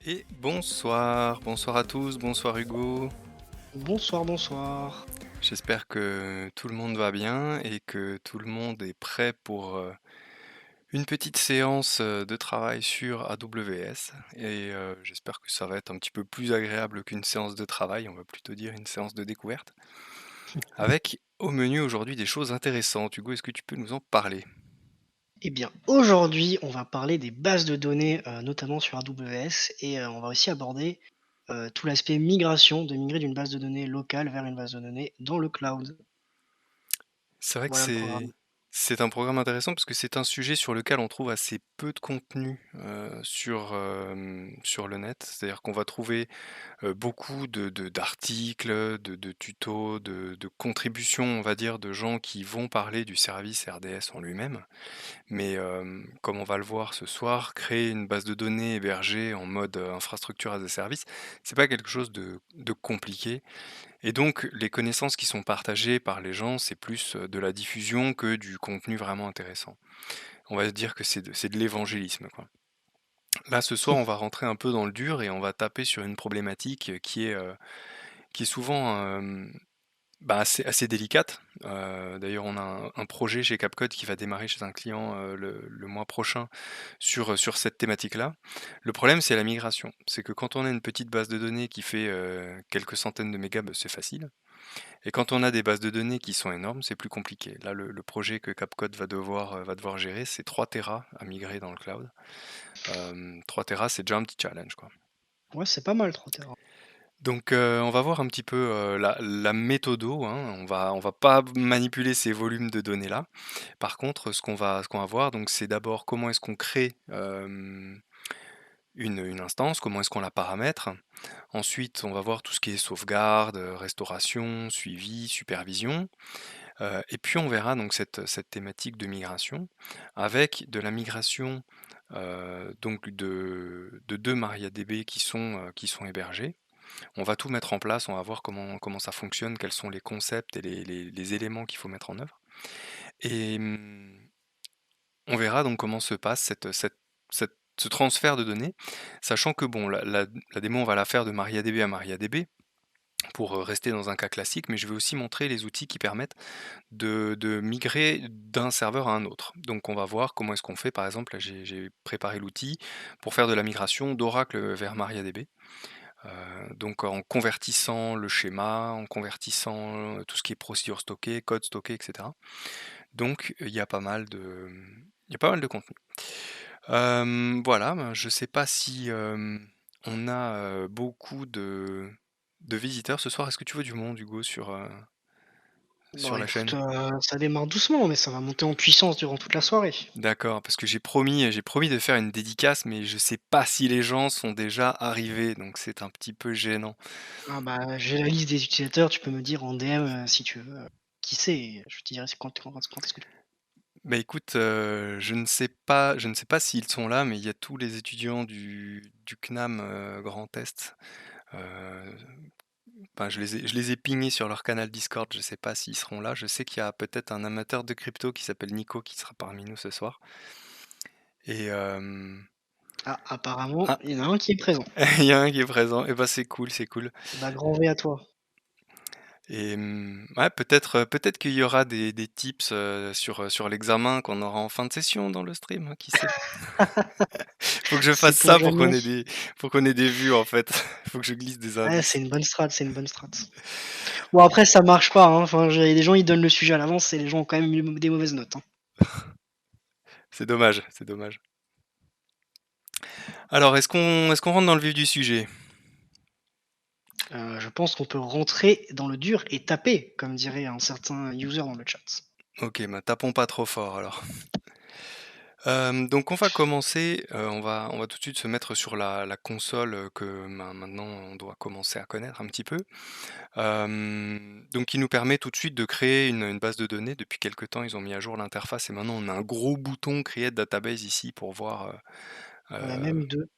Et bonsoir, bonsoir à tous, bonsoir Hugo. Bonsoir, bonsoir. J'espère que tout le monde va bien et que tout le monde est prêt pour une petite séance de travail sur AWS. Et j'espère que ça va être un petit peu plus agréable qu'une séance de travail, on va plutôt dire une séance de découverte. Avec au menu aujourd'hui des choses intéressantes. Hugo, est-ce que tu peux nous en parler? Eh bien, aujourd'hui, on va parler des bases de données, notamment sur AWS et on va aussi aborder, tout l'aspect migration, de migrer d'une base de données locale vers une base de données dans le cloud. C'est vrai que Voilà le programme. c'est un programme intéressant parce que c'est un sujet sur lequel on trouve assez peu de contenu sur le net. C'est-à-dire qu'on va trouver beaucoup d'articles, de tutos, de contributions, on va dire, de gens qui vont parler du service RDS en lui-même. Mais comme on va le voir ce soir, créer une base de données hébergée en mode infrastructure as a service, c'est pas quelque chose de compliqué. Et donc, les connaissances qui sont partagées par les gens, c'est plus de la diffusion que du contenu vraiment intéressant. On va dire que c'est de l'évangélisme, quoi. Là, ce soir, on va rentrer un peu dans le dur et on va taper sur une problématique qui est souvent assez délicate. D'ailleurs, on a un projet chez CapCode qui va démarrer chez un client le mois prochain sur cette thématique-là. Le problème, c'est la migration. C'est que quand on a une petite base de données qui fait quelques centaines de mégas, bah, c'est facile. Et quand on a des bases de données qui sont énormes, c'est plus compliqué. Là, le projet que CapCode va devoir gérer, c'est 3 Tera à migrer dans le cloud. 3 Tera, c'est déjà un petit challenge, quoi. Ouais, c'est pas mal 3 téra. Donc, on va voir un petit peu la méthodo, hein. On va pas manipuler ces volumes de données-là. Par contre, ce qu'on va voir, donc, c'est d'abord comment est-ce qu'on crée une instance, comment est-ce qu'on la paramètre. Ensuite, on va voir tout ce qui est sauvegarde, restauration, suivi, supervision. Et puis on verra donc cette thématique de migration avec de la migration donc de 2 MariaDB qui sont hébergés. On va tout mettre en place, on va voir comment ça fonctionne, quels sont les concepts et les éléments qu'il faut mettre en œuvre. Et on verra donc comment se passe ce transfert de données, sachant que bon, la démo, on va la faire de MariaDB à MariaDB pour rester dans un cas classique, mais je vais aussi montrer les outils qui permettent de migrer d'un serveur à un autre. Donc on va voir comment est-ce qu'on fait. Par exemple, là j'ai préparé l'outil pour faire de la migration d'Oracle vers MariaDB. Donc en convertissant le schéma, en convertissant tout ce qui est procédure stockée, code stocké, etc. Donc il y a pas mal de contenu. Voilà, ben, je sais pas si on a beaucoup de visiteurs ce soir. Est-ce que tu vois du monde, Hugo, sur Bah, la écoute, chaîne? ça démarre doucement, mais ça va monter en puissance durant toute la soirée. D'accord, parce que j'ai promis de faire une dédicace, mais je sais pas si les gens sont déjà arrivés, donc c'est un petit peu gênant. Ah bah, j'ai la liste des utilisateurs, tu peux me dire en DM, si tu veux, qui c'est et je te dirai c'est quand est-ce que tu Bah écoute, je ne sais pas s'ils sont là, mais il y a tous les étudiants du CNAM Grand Est. Euh, enfin, je les ai pingés sur leur canal Discord, je sais pas s'ils seront là. Je sais qu'il y a peut-être un amateur de crypto qui s'appelle Nico qui sera parmi nous ce soir. Et ah, apparemment, ah, il y en a un qui est présent. il y a un qui est présent. Et bah c'est cool, c'est cool. Bah, grand V à toi. Et ouais, peut-être qu'il y aura des tips, sur l'examen qu'on aura en fin de session dans le stream, hein, qui sait? Faut que je fasse Sait-on ça pour qu'on jamais? ait des vues, en fait. Faut que je glisse des Ouais, indices. c'est une bonne strat, c'est une bonne strat. Bon après ça marche pas, hein, enfin j'ai des gens ils donnent le sujet à l'avance et les gens ont quand même eu des mauvaises notes, hein. C'est dommage, c'est dommage. Alors est-ce qu'on rentre dans le vif du sujet? Je pense qu'on peut rentrer dans le dur et taper, comme dirait un certain user dans le chat. OK, bah, tapons pas trop fort alors. Donc on va commencer, on va tout de suite se mettre sur la console, que maintenant on doit commencer à connaître un petit peu. Donc qui nous permet tout de suite de créer une base de données. Depuis quelque temps, ils ont mis à jour l'interface et maintenant on a un gros bouton Create Database ici pour voir, On a heu même 2.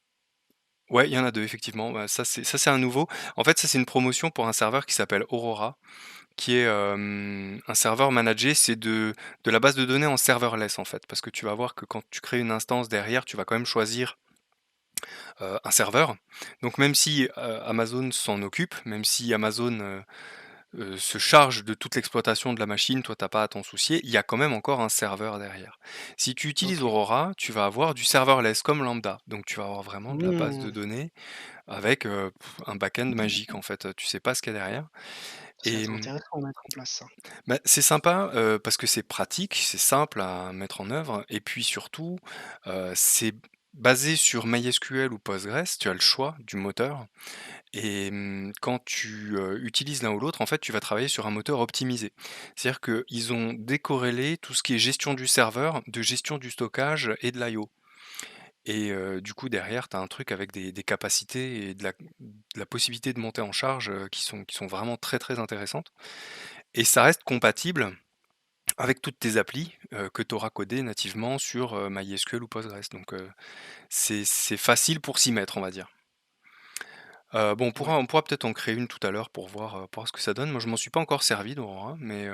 ouais, il y en a 2 effectivement, bah, ça c'est un nouveau. En fait, ça c'est une promotion pour un serveur qui s'appelle Aurora, qui est, un serveur managé. C'est de la base de données en serverless en fait, parce que tu vas voir que quand tu crées une instance derrière, tu vas quand même choisir un serveur. Donc même si, Amazon s'en occupe, même si Amazon, se charge de toute l'exploitation de la machine, toi tu as pas à t'en soucier, il y a quand même encore un serveur derrière. Si tu utilises OK. Aurora, tu vas avoir du serverless comme lambda, donc tu vas avoir vraiment de la base de Mmh. données avec, un back-end magique en fait, tu sais pas ce qu'il y a derrière Ça va et être intéressant à mettre en place ça. bah, c'est sympa, parce que c'est pratique, c'est simple à mettre en œuvre et puis surtout, c'est basé sur MySQL ou Postgres, tu as le choix du moteur et quand tu, utilises l'un ou l'autre, en fait, tu vas travailler sur un moteur optimisé. C'est-à-dire qu'ils ont décorrélé tout ce qui est gestion du serveur, de gestion du stockage et de l'IO et du coup, derrière, tu as un truc avec des capacités et de la possibilité de monter en charge, qui sont vraiment très, très intéressantes et ça reste compatible avec toutes tes applis, que tu auras codées nativement sur, MySQL ou Postgres donc c'est facile pour s'y mettre, on va dire. Bon, Ouais. on pourra peut-être en créer une tout à l'heure pour voir ce que ça donne. Moi, je m'en suis pas encore servi d'Aurora, mais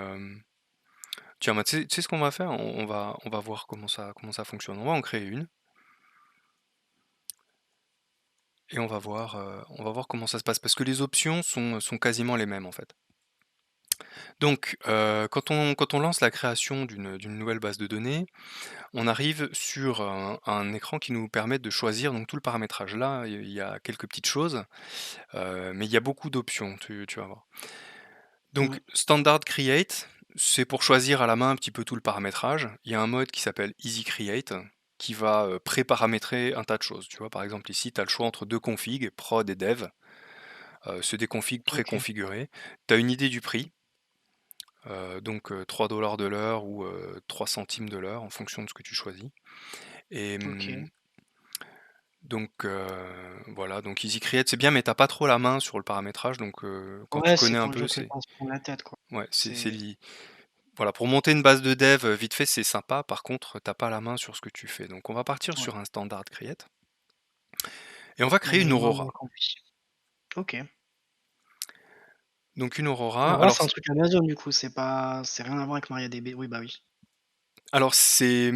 tiens, bah, tu sais ce qu'on va faire? On va voir comment ça fonctionne. On va en créer une et on va voir comment ça se passe parce que les options sont quasiment les mêmes, en fait. Donc quand on lance la création d'une nouvelle base de données, on arrive sur un écran qui nous permet de choisir donc tout le paramétrage. Là, il y a quelques petites choses, mais il y a beaucoup d'options, tu vas voir. Mmh. Donc standard create, c'est pour choisir à la main un petit peu tout le paramétrage. Il y a un mode qui s'appelle easy create, qui va, pré-paramétrer un tas de choses. Tu vois, par exemple ici, tu as le choix entre 2 configs, prod et dev, c'est des configs OK. préconfigurés. Tu as une idée du prix, donc 3 de l'heure ou 3 centimes de l'heure en fonction de ce que tu choisis et OK. donc voilà, donc easy create c'est bien, mais t'as pas trop la main sur le paramétrage donc quand tu Ouais, c'est connais un pour les peu, gens qui veulent pas se prendre la tête, quoi. ouais, c'est C'est li voilà, pour monter une base de dev, vite fait, c'est sympa. Par contre, t'as pas la main sur ce que tu fais. Donc on va partir ouais. sur un standard create et on va Bon, créer bah, une au moins on Aurora. a compris. OK. Donc une Aurora, Aurora, c'est un truc Amazon, du coup, c'est rien à voir avec MariaDB. Oui, bah, oui. alors c'est,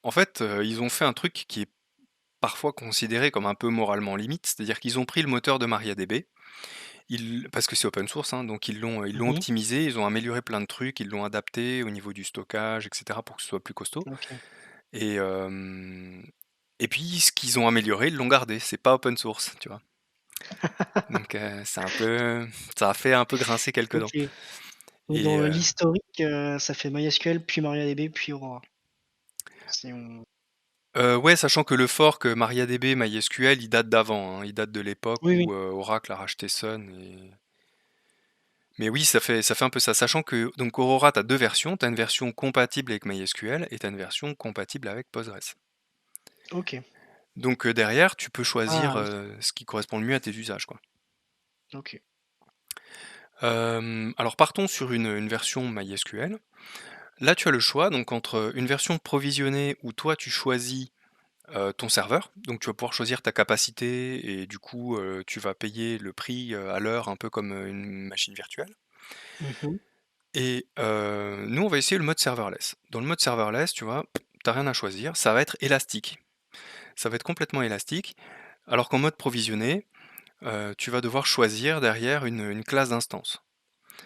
en fait, ils ont fait un truc qui est parfois considéré comme un peu moralement limite, c'est-à-dire qu'ils ont pris le moteur de MariaDB, parce que c'est open source, hein, donc ils l'ont Mmh. optimisé, ils ont amélioré plein de trucs, ils l'ont adapté au niveau du stockage et cetera pour que ce soit plus costaud OK. et hem et puis ce qu'ils ont amélioré, ils l'ont gardé, c'est pas open source, tu vois? Donc ça a fait un peu grincer quelques dents OK. Donc et dans l'historique, ça fait MySQL, puis MariaDB, puis Aurora. Si on ouais, sachant que le fork, MariaDB, MySQL, il date d'avant, hein. Il date de l'époque oui, oui. où, Oracle a racheté Sun mais oui, ça fait un peu ça. Sachant que donc Aurora, tu as 2 versions. Tu as une version compatible avec MySQL et tu as une version compatible avec Postgres. OK. Donc derrière, tu peux Ah choisir, oui, ce qui correspond le mieux à tes usages, quoi. OK. Alors partons sur une version MySQL. Là, tu as le choix donc entre une version provisionnée où toi tu choisis ton serveur, donc tu vas pouvoir choisir ta capacité et du coup, tu vas payer le prix, à l'heure un peu comme, une machine virtuelle Mmh. et nous on va essayer le mode serverless. Dans le mode serverless, tu vois, tu as rien à choisir, ça va être élastique. Ça va être complètement élastique, alors qu'en mode provisionné, tu vas devoir choisir derrière une classe d'instance.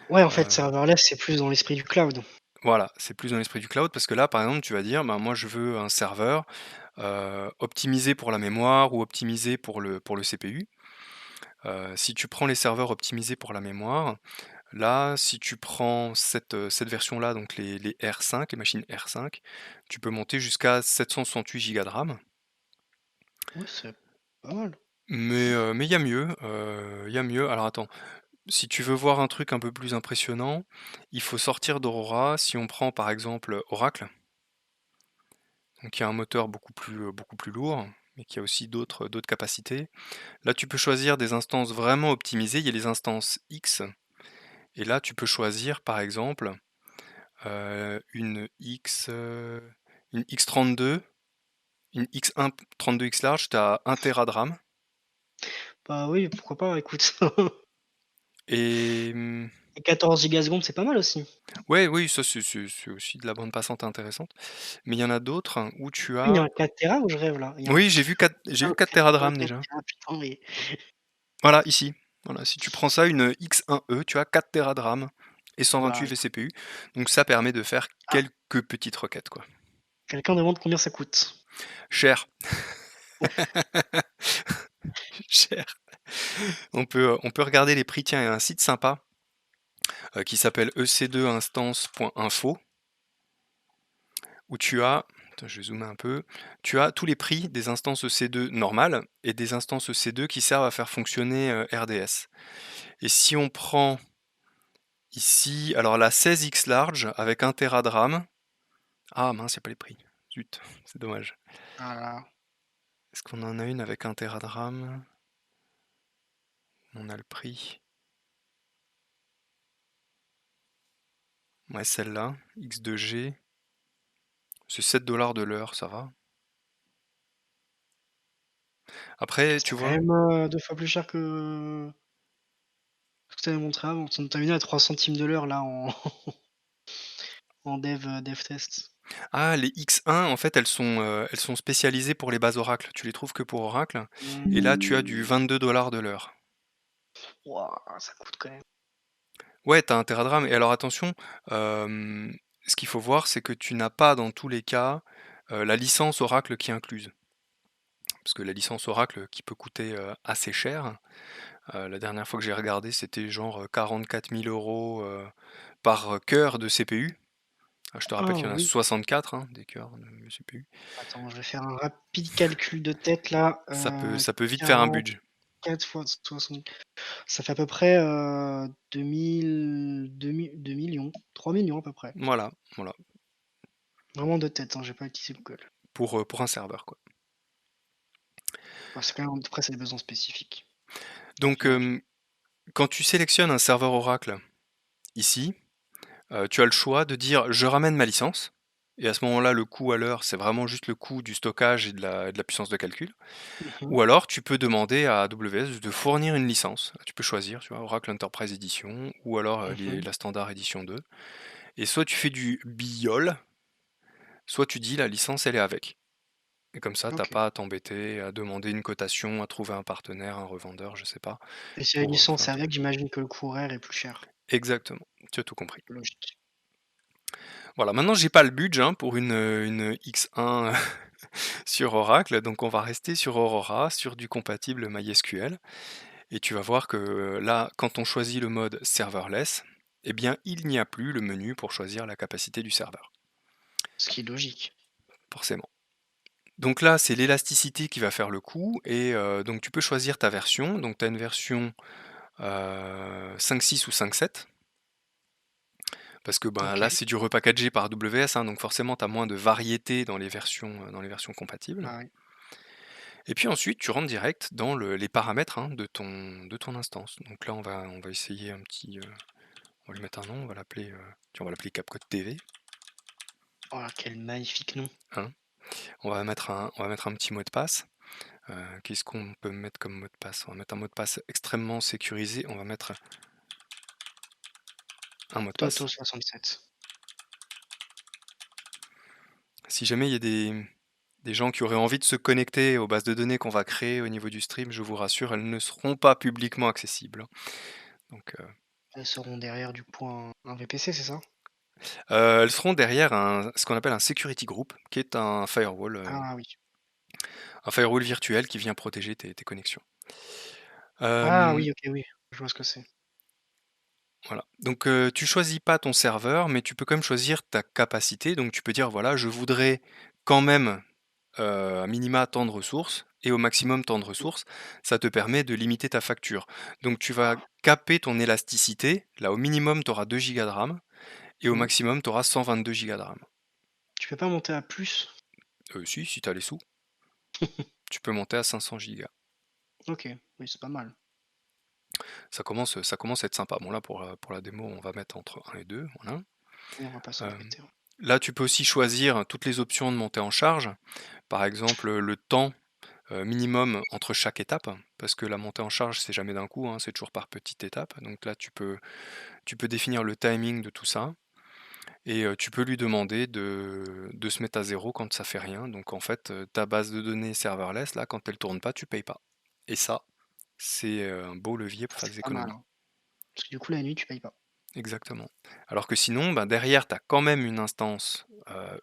Ouais, en fait, Heu, serverless, c'est plus dans l'esprit du cloud. voilà, c'est plus dans l'esprit du cloud parce que là, par exemple, tu vas dire: «Ben, moi je veux un serveur, optimisé pour la mémoire ou optimisé pour le CPU». Si tu prends les serveurs optimisés pour la mémoire, là, si tu prends cette version-là, donc les R5, les machines R5, tu peux monter jusqu'à 768 gigas de RAM. Ouais, c'est pas mal. Mais il y a mieux, il y a mieux. Alors attends, si tu veux voir un truc un peu plus impressionnant, il faut sortir d'Aurora. Si on prend par exemple Oracle, donc qui a un moteur beaucoup plus lourd, mais qui a aussi d'autres capacités. Là, tu peux choisir des instances vraiment optimisées. Il y a les instances X, et là, tu peux choisir par exemple une X32, une X1 32X large, tu as 1 téra de RAM Bah, oui, pourquoi pas, écoute. et et 14 gigasecondes, c'est pas mal aussi. Ouais, oui, ça c'est aussi de la bande passante intéressante. Mais il y en a d'autres où tu Il y a as un 4 téra ou je rêve là? Il y a un oui, j'ai vu 4 téras de un RAM 4 déjà. téra, putain, mais Voilà, ici. Voilà, si tu prends ça, une X1E, tu as 4 téras de RAM et waouh, 128 vCPU. Donc ça permet de faire ah, quelques petites requêtes, quoi. quelqu'un demande combien ça coûte? Cher, cher. On peut regarder les prix. Tiens, il y a un site sympa, qui s'appelle ec2instance.info où tu as attends, je vais zoomer un peu. Tu as tous les prix des instances EC2 normales et des instances EC2 qui servent à faire fonctionner, RDS. Et si on prend ici, alors la 16X large avec 1 téra de RAM. Ah mince, il y a pas les prix. Zut, c'est dommage. Ah Est-ce qu'on en a une avec 1 téra de RAM? On a le prix. Ouais, celle-là, X2G, c'est 7 $ de l'heure, ça va. Après, c'est tu quand vois? même, 2 fois plus cher que ce que tu avais montré avant. Tu avais mis à 3 centimes de l'heure là en en dev test. Ah, les X1, en fait, elles sont spécialisées pour les bases Oracle. Tu les trouves que pour Oracle. Et là, tu as du Mmh. 22 $ de l'heure. Waouh, ça coûte quand même. Ouais, tu as 1 téra de RAM. Et alors attention, ce qu'il faut voir, c'est que tu n'as pas dans tous les cas, la licence Oracle qui est incluse. Parce que la licence Oracle qui peut coûter, assez cher, la dernière fois que j'ai regardé, c'était genre, 44 000 € par cœur de CPU. Ah, je te rappelle Ah qu'il y en a oui. 64, hein, des cœurs de CPU. Attends, je vais faire un rapide calcul de tête là, Ça peut vite faire un budget. 44 fois 60, ça fait à peu près, 2 millions, 3 millions à peu près. Voilà, voilà, Vraiment de tête, hein, j'ai pas utilisé Google. pour un serveur, quoi. Ouais, c'est quand même après c'est des besoins spécifiques, Donc, j'imagine. quand tu sélectionnes un serveur Oracle ici, tu as le choix de dire: «Je ramène ma licence» et à ce moment-là, le coût à l'heure, c'est vraiment juste le coût du stockage et de la puissance de calcul. Mmh. Ou alors tu peux demander à AWS de fournir une licence. Tu peux choisir, tu vois, Oracle Enterprise Edition ou alors, Mmh. la Standard Edition 2 et soit tu fais du bill, soit tu dis: «La licence, elle est avec». Et comme ça, t'as OK, pas à t'embêter, à demander une cotation, à trouver un partenaire, un revendeur, je sais pas, et si la pour licence faire est un truc. avec, j'imagine que le coût horaire est plus cher. Exactement, tu as tout compris. Logique. Voilà, maintenant j'ai pas le budget, hein, pour une X1 sur Oracle, donc on va rester sur Aurora, sur du compatible MySQL et tu vas voir que là, quand on choisit le mode serverless, eh bien, il n'y a plus le menu pour choisir la capacité du serveur, Ce qui est logique. forcément. Donc là, c'est l'élasticité qui va faire le coup et donc tu peux choisir ta version. Donc tu as une version 5.6 ou 5.7 parce que, ben, OK. là, c'est du repackagé par AWS, hein, donc forcément, tu as moins de variété dans les versions compatibles. Bah, oui. Et puis ensuite, tu rentres direct dans les paramètres, hein, de ton instance. Donc là, on va essayer un petit, on va lui mettre un nom, on va l'appeler, tiens, on va l'appeler CapCode TV, Oh là, quel magnifique nom. hein. On va mettre un petit mot de passe. Qu'est-ce qu'on peut mettre comme mot de passe? On va mettre un mot de passe extrêmement sécurisé. On va mettre un mot de passe. Toto 67. Si jamais il y a des gens qui auraient envie de se connecter aux bases de données qu'on va créer au niveau du stream, je vous rassure, elles ne seront pas publiquement accessibles, hein. Donc, Elles seront derrière du point un VPC, c'est ça? elles seront derrière ce qu'on appelle un security group, qui est Ah oui. un firewall virtuel qui vient protéger tes connexions. Ah Hem, oui, OK, oui, je vois ce que c'est. voilà. Donc, tu choisis pas ton serveur, mais tu peux quand même choisir ta capacité. Donc tu peux dire: «Voilà, je voudrais quand même, à minima tant de ressources et au maximum tant de Mmh. ressources». Ça te permet de limiter ta facture. Donc tu vas Ah. caper ton élasticité. Là, au minimum, tu auras 2 gigas de RAM et au Mmh. maximum, tu auras 122 gigas de RAM. Tu peux pas monter à plus? Si, si tu as les sous, tu peux monter à 500 gigas. OK, oui, c'est pas mal. Ça commence à être sympa. Bon là pour la démo, on va mettre entre un et 2, voilà. Oui, on va pas Hem, s'embêter, ouais. là, tu peux aussi choisir toutes les options de montée en charge. Par exemple, le temps, minimum entre chaque étape, parce que la montée en charge, c'est jamais d'un coup, hein, c'est toujours par petites étapes. Donc là, tu peux définir le timing de tout ça et tu peux lui demander de se mettre à zéro quand ça fait rien. Donc en fait, ta base de données serverless, là, quand elle tourne pas, tu payes pas. Et ça, c'est, un beau levier pour Ça, faire c'est des pas mal, économies. hein. Parce que du coup, la nuit, tu payes pas. Exactement. Alors que sinon, ben, derrière, tu as quand même une instance,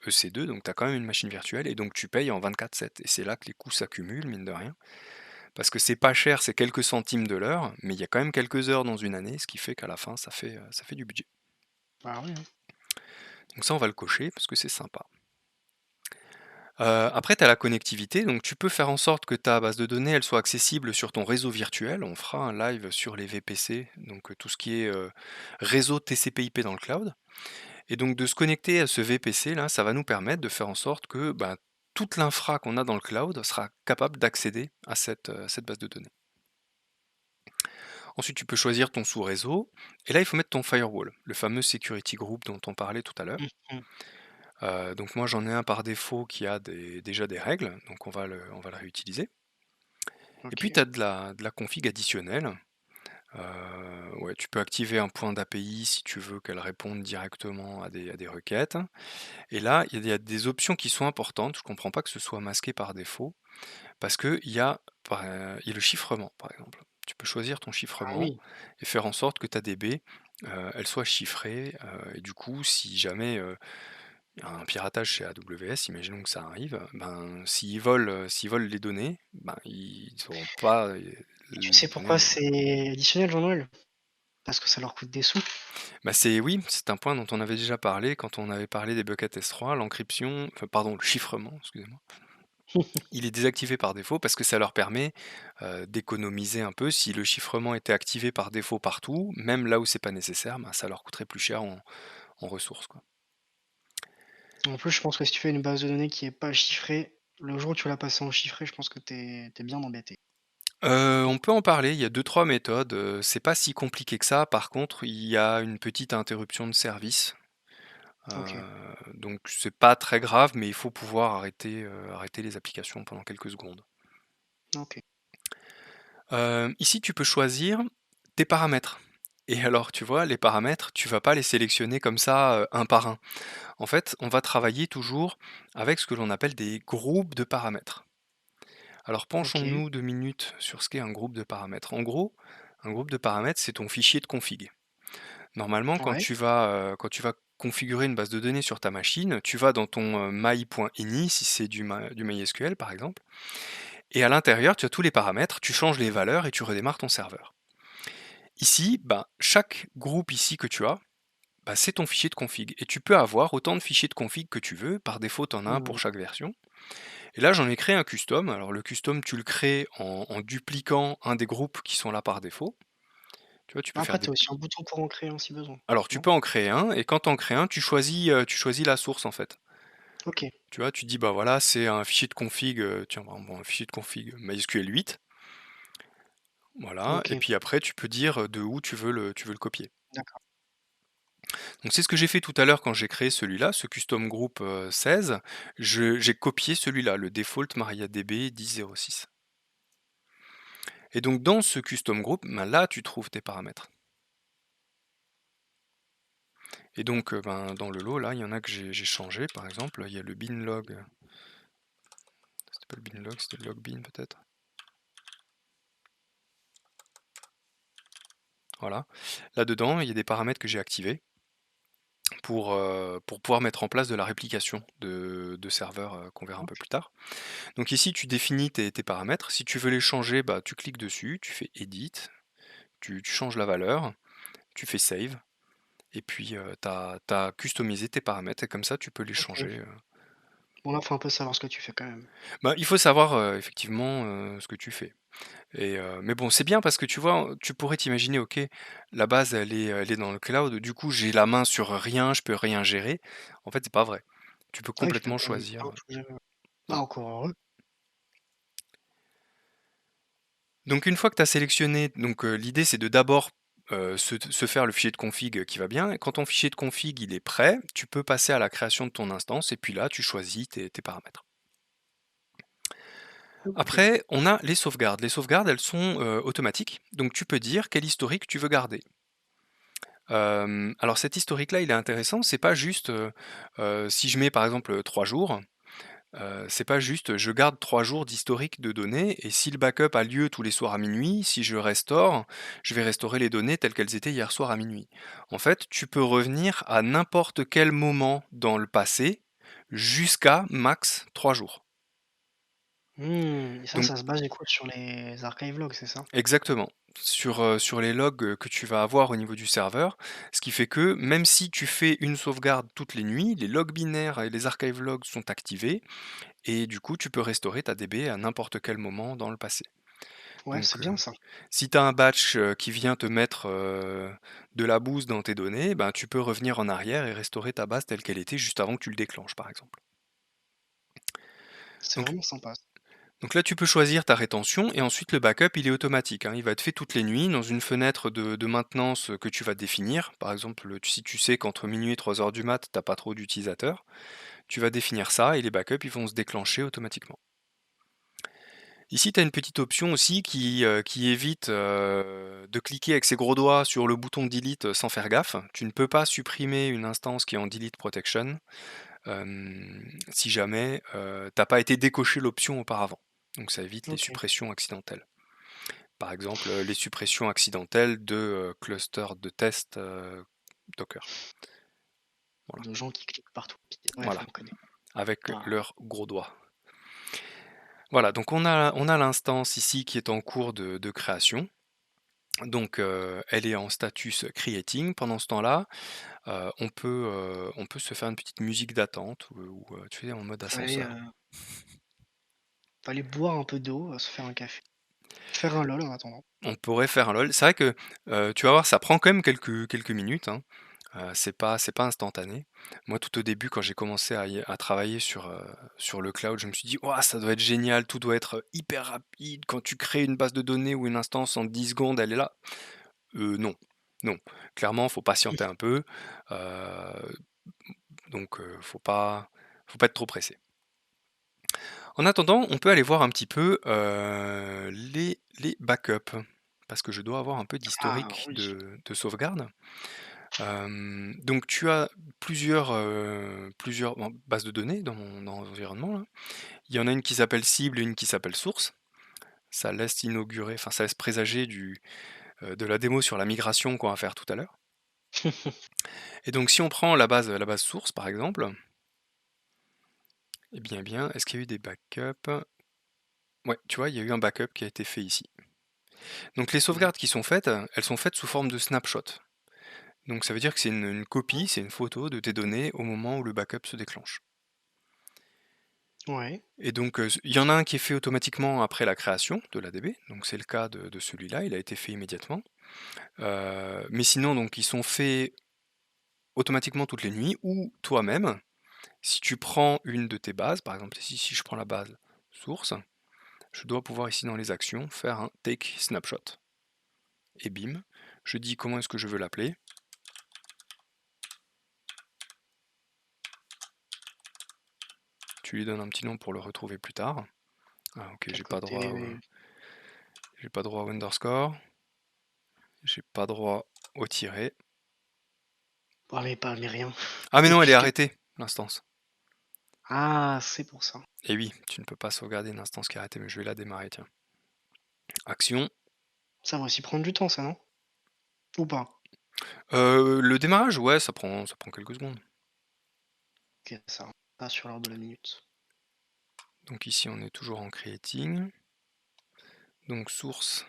EC2, donc tu as quand même une machine virtuelle et donc tu payes en 24/7 et c'est là que les coûts s'accumulent, mine de rien. Parce que c'est pas cher, c'est quelques centimes de l'heure, mais il y a quand même quelques heures dans une année, ce qui fait qu'à la fin, ça fait du budget. Bah, oui, hein. Donc ça, on va le cocher parce que c'est sympa. Après, tu as la connectivité, donc tu peux faire en sorte que ta base de données, elle soit accessible sur ton réseau virtuel. On fera un live sur les VPC, donc tout ce qui est, réseau TCP/IP dans le cloud. Et donc de se connecter à ce VPC là, ça va nous permettre de faire en sorte que, ben, toute l'infra qu'on a dans le cloud sera capable d'accéder à cette base de données. Ensuite, tu peux choisir ton sous-réseau et là, il faut mettre ton firewall, le fameux security group dont on parlait tout à l'heure. Mmh mh. Donc moi, j'en ai un par défaut qui a déjà des règles, donc on va le réutiliser. Et puis tu OK. as de la config additionnelle. Ouais, tu peux activer un point d'API si tu veux qu'elle réponde directement à des requêtes. Et là, il y a des options qui sont importantes. Je comprends pas que ce soit masqué par défaut, parce qu'il y a le chiffrement, par exemple. Tu peux choisir ton Ah chiffrement oui. et faire en sorte que ta DB, elle soit chiffrée. Et du coup, si jamais il y a un piratage chez AWS, imaginons que ça arrive, ben, s'ils volent les données, ben, ils n'auront pas Et tu les sais données. pourquoi c'est additionnel, Jean-Noël? Parce que ça leur coûte des sous. Bah, oui, c'est un point dont on avait déjà parlé quand on avait parlé des buckets S3, l'encryption, enfin pardon, le chiffrement, excusez-moi. Il est désactivé par défaut parce que ça leur permet, d'économiser un peu. Si le chiffrement était activé par défaut partout, même là où c'est pas nécessaire, ben, ça leur coûterait plus cher en ressources, quoi. En plus, je pense que si tu fais une base de données qui est pas chiffrée, le jour où tu vas la passer en chiffré, je pense que tu es bien embêté. On peut en parler, il y a deux-trois méthodes, c'est pas si compliqué que ça. Par contre, il y a une petite interruption de service, OK, donc c'est pas très grave, mais il faut pouvoir arrêter les applications pendant quelques secondes. OK. Ici, tu peux choisir tes paramètres et alors, tu vois, les paramètres, tu vas pas les sélectionner comme ça, un par un. En fait, on va travailler toujours avec ce que l'on appelle des groupes de paramètres. Alors OK. penchons-nous 2 minutes sur ce qu'est un groupe de paramètres. En gros, un groupe de paramètres, c'est ton fichier de config. Normalement, Ouais. quand tu vas configurer une base de données sur ta machine, tu vas dans ton, my.ini, si c'est du MySQL par exemple, et à l'intérieur, tu as tous les paramètres, tu changes les valeurs et tu redémarres ton serveur. Ici, ben, chaque groupe ici que tu as, bah, c'est ton fichier de config et tu peux avoir autant de fichiers de config que tu veux. Par défaut, tu en as un pour Mmh. chaque version. Et là, j'en ai créé un custom. Alors, le custom, tu le crées en dupliquant un des groupes qui sont là par défaut. Tu vois, tu peux faire Après, des. tu as aussi un bouton pour en créer un si besoin, Alors, tu non? peux en créer un, et quand tu en crées un, tu choisis la source en fait. OK, Tu vois, tu dis, bah voilà, c'est un fichier de config, tiens, par exemple, un fichier de config MySQL 8. Voilà, et OK, puis après, tu peux dire de où tu veux le copier. d'accord. Donc c'est ce que j'ai fait tout à l'heure quand j'ai créé celui-là, ce custom group 16. J'ai copié celui-là, le default MariaDB 10.06. Et donc dans ce custom group, ben là tu trouves tes paramètres. Et donc ben, dans le lot, là, il y en a que j'ai changé. Par exemple, il y a le binlog. C'était pas le binlog, c'était le logbin peut-être. Voilà. Là-dedans, il y a des paramètres que j'ai activés pour pouvoir mettre en place de la réplication de serveurs qu'on verra un peu OK, plus tard. Donc ici, tu définis tes paramètres. Si tu veux les changer, bah, tu cliques dessus, tu fais Edit, tu changes la valeur, tu fais Save, et puis tu as customisé tes paramètres, et comme ça, tu peux les OK. changer. Bon, là, faut un peu savoir ce que tu fais quand même. Bah, il faut savoir effectivement ce que tu fais. Mais bon, c'est bien parce que tu vois, tu pourrais t'imaginer, ok, la base, elle est dans le cloud, du coup, j'ai la main sur rien, je peux rien gérer. En fait, c'est pas vrai. Tu peux Ah oui, tu peux complètement pas choisir. vraiment tout gérer, ouais. Bah, Voilà. encore heureux. Donc une fois que tu as sélectionné, donc l'idée c'est de d'abord se faire le fichier de config qui va bien. Et quand ton fichier de config il est prêt, tu peux passer à la création de ton instance et puis là tu choisis tes paramètres. OK. Après, on a les sauvegardes. Les sauvegardes, elles sont, automatiques, donc tu peux dire quel historique tu veux garder. Alors cet historique-là, il est intéressant, c'est pas juste, si je mets par exemple, 3 jours, c'est pas juste je garde 3 jours d'historique de données et si le backup a lieu tous les soirs à minuit, si je restaure, je vais restaurer les données telles qu'elles étaient hier soir à minuit. En fait, tu peux revenir à n'importe quel moment dans le passé, jusqu'à max 3 jours. Mmh et Donc ça se base du coup sur les archive logs, c'est ça? exactement. Sur les logs, que tu vas avoir au niveau du serveur, ce qui fait que même si tu fais une sauvegarde toutes les nuits, les logs binaires et les archive logs sont activés et du coup, tu peux restaurer ta DB à n'importe quel moment dans le passé. Ouais, Donc, c'est bien ça. si tu as un batch, qui vient te mettre, de la bouse dans tes données, ben, tu peux revenir en arrière et restaurer ta base telle qu'elle était juste avant que tu le déclenches, par exemple. C'est Donc vraiment sympa ça. Donc là, tu peux choisir ta rétention et ensuite le backup, il est automatique, hein. Il va être fait toutes les nuits dans une fenêtre de maintenance que tu vas définir. Par exemple, si tu sais qu'entre minuit et 3 heures du mat, t'as pas trop d'utilisateurs, tu vas définir ça et les backups, ils vont se déclencher automatiquement. Ici, tu as une petite option aussi qui évite de cliquer avec ses gros doigts sur le bouton delete sans faire gaffe. Tu ne peux pas supprimer une instance qui est en delete protection si jamais t'as pas été décoché l'option auparavant. Donc ça évite les OK. suppressions accidentelles. Par exemple, les suppressions accidentelles de, clusters de tests, Docker. Voilà, De gens qui cliquent partout. Bref, voilà, on connaît. avec Ah, leurs gros doigts. Voilà, donc on a l'instance ici qui est en cours de création. Donc, elle est en status creating. Pendant ce temps-là, on peut se faire une petite musique d'attente ou, tu sais, en mode fallait, ascenseur. fallait boire un peu d'eau, se faire un café. Faire un LOL en attendant. On pourrait faire un LOL. C'est vrai que, tu vas voir, ça prend quand même quelques minutes, hein. C'est pas instantané. Moi, tout au début, quand j'ai commencé à travailler sur le cloud, je me suis dit: «Ouah, ça doit être génial, tout doit être hyper rapide. Quand tu crées une base de données ou une instance en 10 secondes, elle est là». Non, non. Clairement, faut patienter un peu, heu, donc faut pas être trop pressé. En attendant, on peut aller voir un petit peu, les backups, parce que je dois avoir un peu Ah d'historique oui. de sauvegarde. Donc tu as plusieurs bon, bases de données dans l'environnement là. Il y en a une qui s'appelle cible et une qui s'appelle source. Ça laisse inaugurer, enfin ça laisse présager de la démo sur la migration qu'on va faire tout à l'heure. Et donc si on prend la base source par exemple, eh bien, est-ce qu'il y a eu des backups? Ouais, tu vois, il y a eu un backup qui a été fait ici. Donc les Mmh. sauvegardes qui sont faites, elles sont faites sous forme de snapshot. Donc ça veut dire que c'est une copie, c'est une photo de tes données au moment où le backup se déclenche. Ouais. Et donc, il y en a un qui est fait automatiquement après la création de l'ADB, donc c'est le cas de celui-là, il a été fait immédiatement. Mais sinon donc ils sont faits automatiquement toutes les nuits ou toi-même, si tu prends une de tes bases, par exemple ici si je prends la base source, je dois pouvoir ici dans les actions faire un take snapshot et bim, je dis comment est-ce que je veux l'appeler. Tu lui donnes un petit nom pour le retrouver plus tard. Ah OK, À côté j'ai pas droit au underscore, j'ai pas droit au tiret. mais rien. Ah mais Et non, elle puis est je te arrêtée, l'instance. ah, c'est pour ça. Et oui, tu ne peux pas sauvegarder une instance qui est arrêtée, mais je vais la démarrer, tiens. Action. Ça va aussi prendre du temps ça, non? Ou pas? Le démarrage, ouais, ça prend quelques secondes. OK, ça va pas sur l'heure de la minute. Donc ici, on est toujours en creating. Donc source,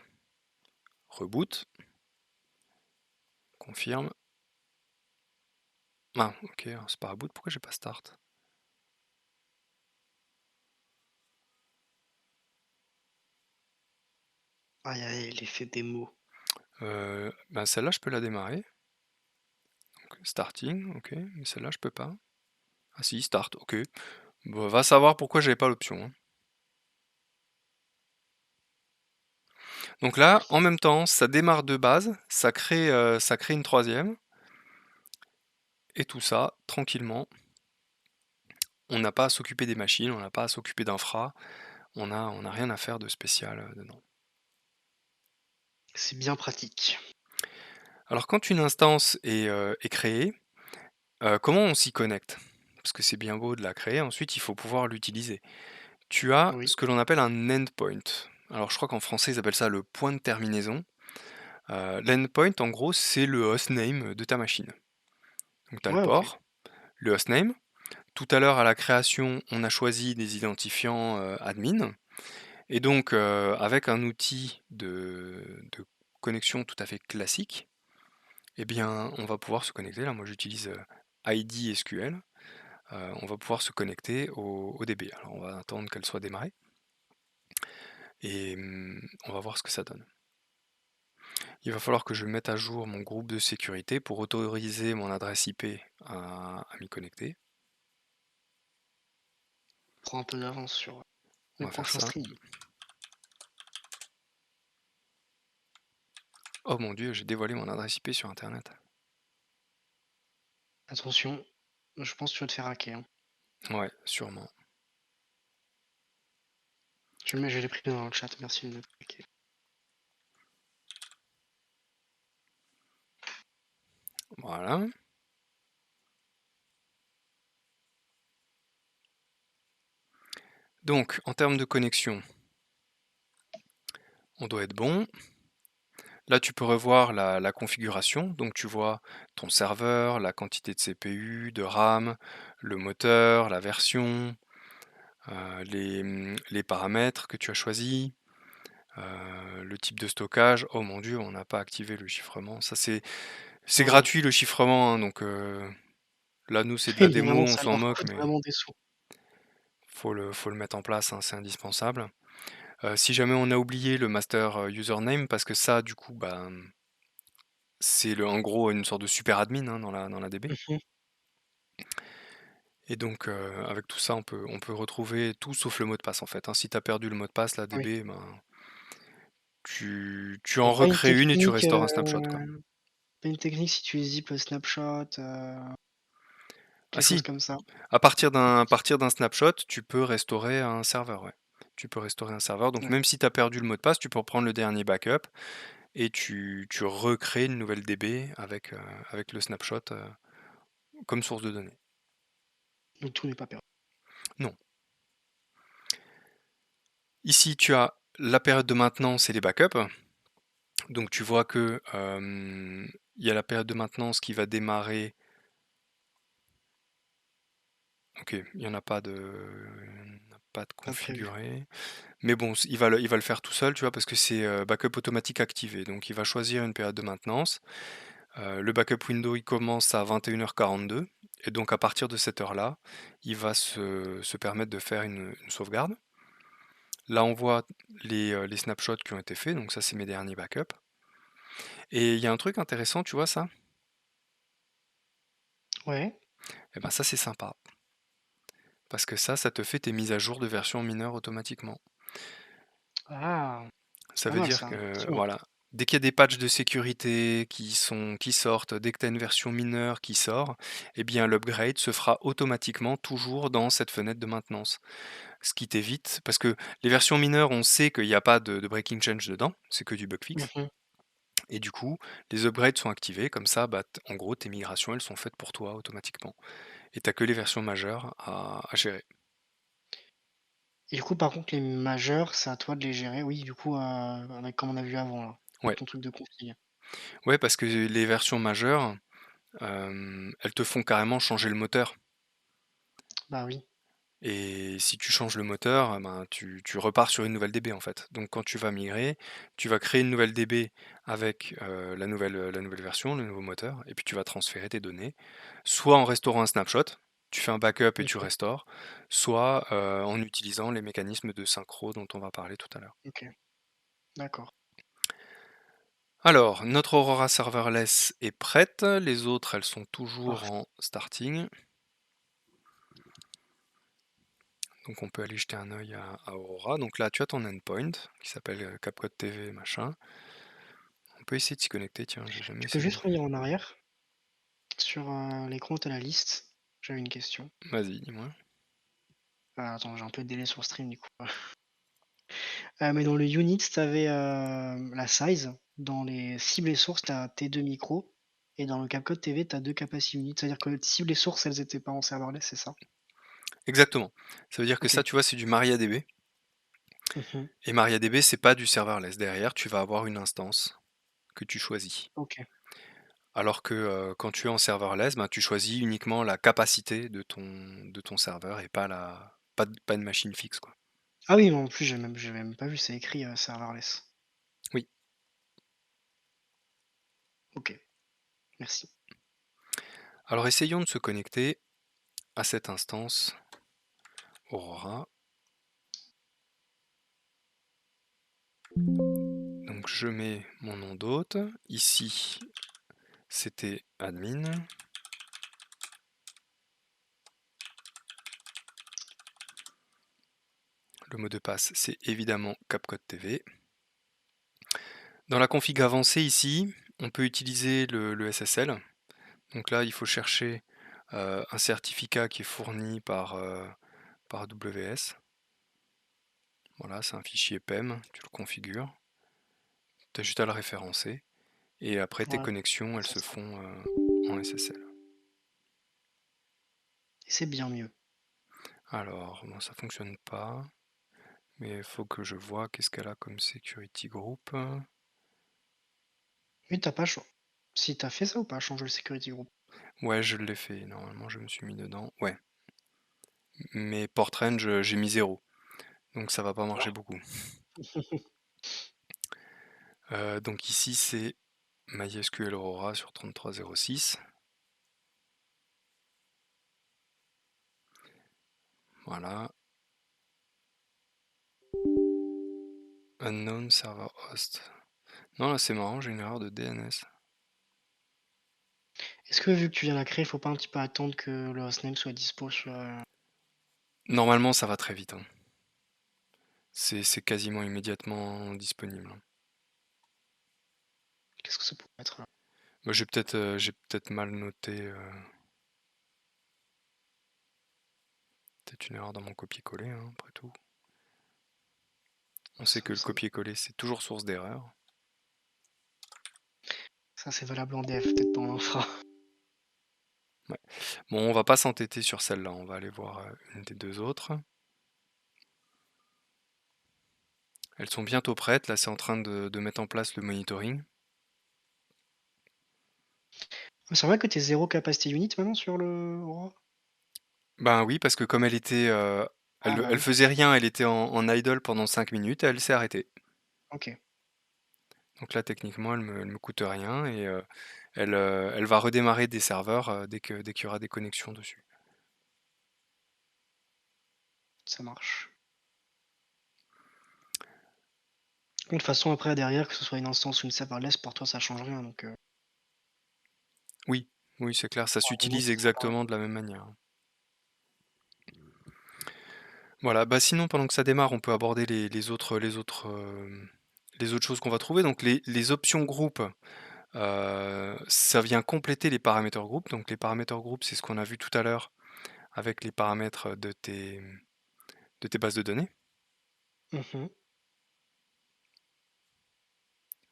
reboot, confirme. Ah, ok, alors c'est pas reboot, pourquoi j'ai pas start? Aïe, aïe, l'effet démo. Ben celle-là, je peux la démarrer. Donc, starting, ok, mais celle-là, je peux pas. Ah si, start, ok. Bon, va savoir pourquoi j'avais pas l'option, hein. Donc là, en même temps, ça démarre de base, ça crée une troisième, et tout ça, tranquillement. On n'a pas à s'occuper des machines, on n'a pas à s'occuper d'infra, on a rien à faire de spécial, dedans. C'est bien pratique. Alors quand une instance est créée, comment on s'y connecte? Parce que c'est bien beau de la créer, ensuite il faut pouvoir l'utiliser. Tu as Oui. ce que l'on appelle un endpoint. Alors je crois qu'en français ils appellent ça le point de terminaison. L'endpoint en gros c'est le hostname de ta machine. Donc tu as le Ouais, OK. port, le hostname. Tout à l'heure à la création, on a choisi des identifiants, admin et donc avec un outil de connexion tout à fait classique, eh bien, on va pouvoir se connecter. Là, moi j'utilise, ID SQL, on va pouvoir se connecter au DB. Alors on va attendre qu'elle soit démarrée et on va voir ce que ça donne. Il va falloir que je mette à jour mon groupe de sécurité pour autoriser mon adresse IP à m'y connecter. Prends un peu d'avance sur, On les va faire prochains ça. streams. Oh mon Dieu, j'ai dévoilé mon adresse IP sur internet. Attention, je pense que tu vas te faire hacker, hein. Ouais, sûrement. Je l'ai pris dans le chat, merci de cliquer. Voilà. Donc, en termes de connexion, on doit être bon. Là, tu peux revoir la configuration. Donc, tu vois ton serveur, la quantité de CPU, de RAM, le moteur, la version, les paramètres que tu as choisis, le type de stockage. Oh mon Dieu, on n'a pas activé le chiffrement. Ça, c'est Ouais. gratuit le chiffrement, hein, donc là, nous, c'est de la Il est démo, vraiment on sale, s'en par moque, contre, mais vraiment des sous. faut le mettre en place, hein, c'est indispensable. Si jamais on a oublié le master username, parce que ça, du coup, bah, c'est en gros une sorte de super admin, hein, dans la DB. Mmh. Et donc, avec tout ça, on peut retrouver tout sauf le mot de passe en fait, hein. Si tu as perdu le mot de passe, la Oui. DB, ben, tu Il y en a pas une recrées une et tu technique, restaures un snapshot, quoi. pas une technique si tu zip le snapshot, Ah quelque chose si, comme ça? à partir d'un snapshot, tu peux restaurer un serveur, ouais. Tu peux restaurer un serveur, donc Ouais. même si tu as perdu le mot de passe, tu peux reprendre le dernier backup et tu recrées une nouvelle DB avec le snapshot, comme source de données. Donc tout n'est pas perdu. Non. Ici, tu as la période de maintenance et les backups. Donc tu vois que, il y a la période de maintenance qui va démarrer. OK, il y en a pas de Pas prévu. configuré. Mais bon, il va le faire tout seul, tu vois? Parce que c'est, backup automatique activé. Donc il va choisir une période de maintenance. Le backup window, il commence à 21h42 et donc à partir de cette heure-là, il va se permettre de faire une sauvegarde. Là, on voit les snapshots qui ont été faits, donc ça, c'est mes derniers backups et il y a un truc intéressant, tu vois ça? Ouais. Et ben, ça, c'est sympa parce que ça te fait tes mises à jour de version mineure automatiquement. Ah! C'est Ça pas veut mal dire ça, que, effectivement. voilà, dès qu'il y a des patchs de sécurité qui sortent, dès que tu as une version mineure qui sort, eh bien l'upgrade se fera automatiquement toujours dans cette fenêtre de maintenance. Ce qui t'évite parce que les versions mineures, on sait qu'il y a pas de breaking change dedans, c'est que du bug fix Mmh. et du coup, les upgrades sont activés comme ça, bah, en gros, tes migrations, elles sont faites pour toi automatiquement et tu as que les versions majeures à gérer. Et du coup, par contre, les majeurs, c'est à toi de les gérer, oui, du coup, avec comme on a vu avant là, avec Ouais, ton truc de config. ouais, parce que les versions majeures, elles te font carrément changer le moteur. Bah oui, Et si tu changes le moteur, ben, tu repars sur une nouvelle DB en fait. Donc quand tu vas migrer, tu vas créer une nouvelle DB avec la nouvelle version, le nouveau moteur, et puis tu vas transférer tes données, soit en restaurant un snapshot, tu fais un backup et tu OK, restaures, soit en utilisant les mécanismes de synchro dont on va parler tout à l'heure. OK, d'accord, Alors, notre Aurora Serverless est prête, les autres elles sont toujours parfait. en starting, donc on peut aller jeter un œil à Aurora. Donc là tu as ton endpoint qui s'appelle CapCode TV machin. On peut essayer de s'y connecter, tiens, j'ai jamais Tu peux essayé. juste revenir en arrière sur, l'écran où tu la liste? J'avais une question. Vas-y, dis-moi. Attends, j'ai un peu de délai sur le stream du coup. Mais dans le unit, tu avais, la size. Dans les cibles et sources, tu as tes 2 micros et dans le CapCut TV, tu as 2 capacity units. C'est-à-dire que cibles et sources, elles étaient pas en serverless, c'est ça? Exactement. Ça veut dire que ça, OK. tu vois, c'est du MariaDB Mmh. et MariaDB, c'est pas du serverless. Derrière, tu vas avoir une instance que tu choisis. OK. Alors que, quand tu es en serverless, ben, tu choisis uniquement la capacité de ton serveur et pas une machine fixe, quoi. Ah oui, en plus, j'ai même pas vu, c'est écrit, serverless. Oui. OK, merci. Alors essayons de se connecter à cette instance Aurora. Donc je mets mon nom d'hôte. Ici, c'était admin. Le mot de passe, c'est évidemment CapCut TV. Dans la config avancée ici, on peut utiliser le SSL. Donc là, il faut chercher un certificat qui est fourni par AWS. Voilà, c'est un fichier PEM, tu le configures. Tu as juste à le référencer. Et après, tes Voilà, connexions, elles c'est se ça font en SSL. et c'est bien mieux. Alors, bon, ça fonctionne pas. Mais il faut que je vois qu'est-ce qu'elle a comme security group. Oui, tu pas cho si t'as fait ça ou pas, changer le security group? Ouais, je l'ai fait. Normalement, je me suis mis dedans. Ouais. Mais port range, j'ai mis 0. Donc ça va pas marcher beaucoup. Donc ici, c'est MySQL Aurora sur 3306. Voilà. Unknown server host. Non, là, c'est marrant, j'ai une erreur de DNS. Est-ce que vu que tu viens de la créer, faut pas un petit peu attendre que le hostname soit dispo sur, Normalement, ça va très vite, hein. C'est quasiment immédiatement disponible, hein. qu'est-ce que ça pourrait être? Moi, j'ai peut-être mal noté, peut-être une erreur dans mon copier-coller, hein, après tout. On sait Ça que le ça copier-coller, c'est toujours source d'erreur. ça c'est valable en dev, peut-être pas en infra. Ouais. Bon, on va pas s'entêter sur celle-là, on va aller voir une des deux autres. Elles sont bientôt prêtes, là c'est en train de mettre en place le monitoring. C'est vrai que tu es 0 capacity unit maintenant sur le Aura? Ben oui, parce que comme elle était, Ah bah elle oui, faisait rien, elle était en idle pendant 5 minutes et elle s'est arrêtée. OK, Donc là techniquement elle me coûte rien et elle va redémarrer des serveurs dès qu'il y aura des connexions dessus. ça marche. De toute façon après derrière, que ce soit une instance ou une serverless, pour toi ça change rien donc Oui, oui c'est clair, ça pour un moment s'utilise ça sert à rien. exactement de la même manière. Voilà, bah sinon pendant que ça démarre, on peut aborder les autres choses qu'on va trouver. Donc les options groupes, ça vient compléter les paramètres groupes. Donc les paramètres groupes, c'est ce qu'on a vu tout à l'heure avec les paramètres de tes bases de données. Mmh.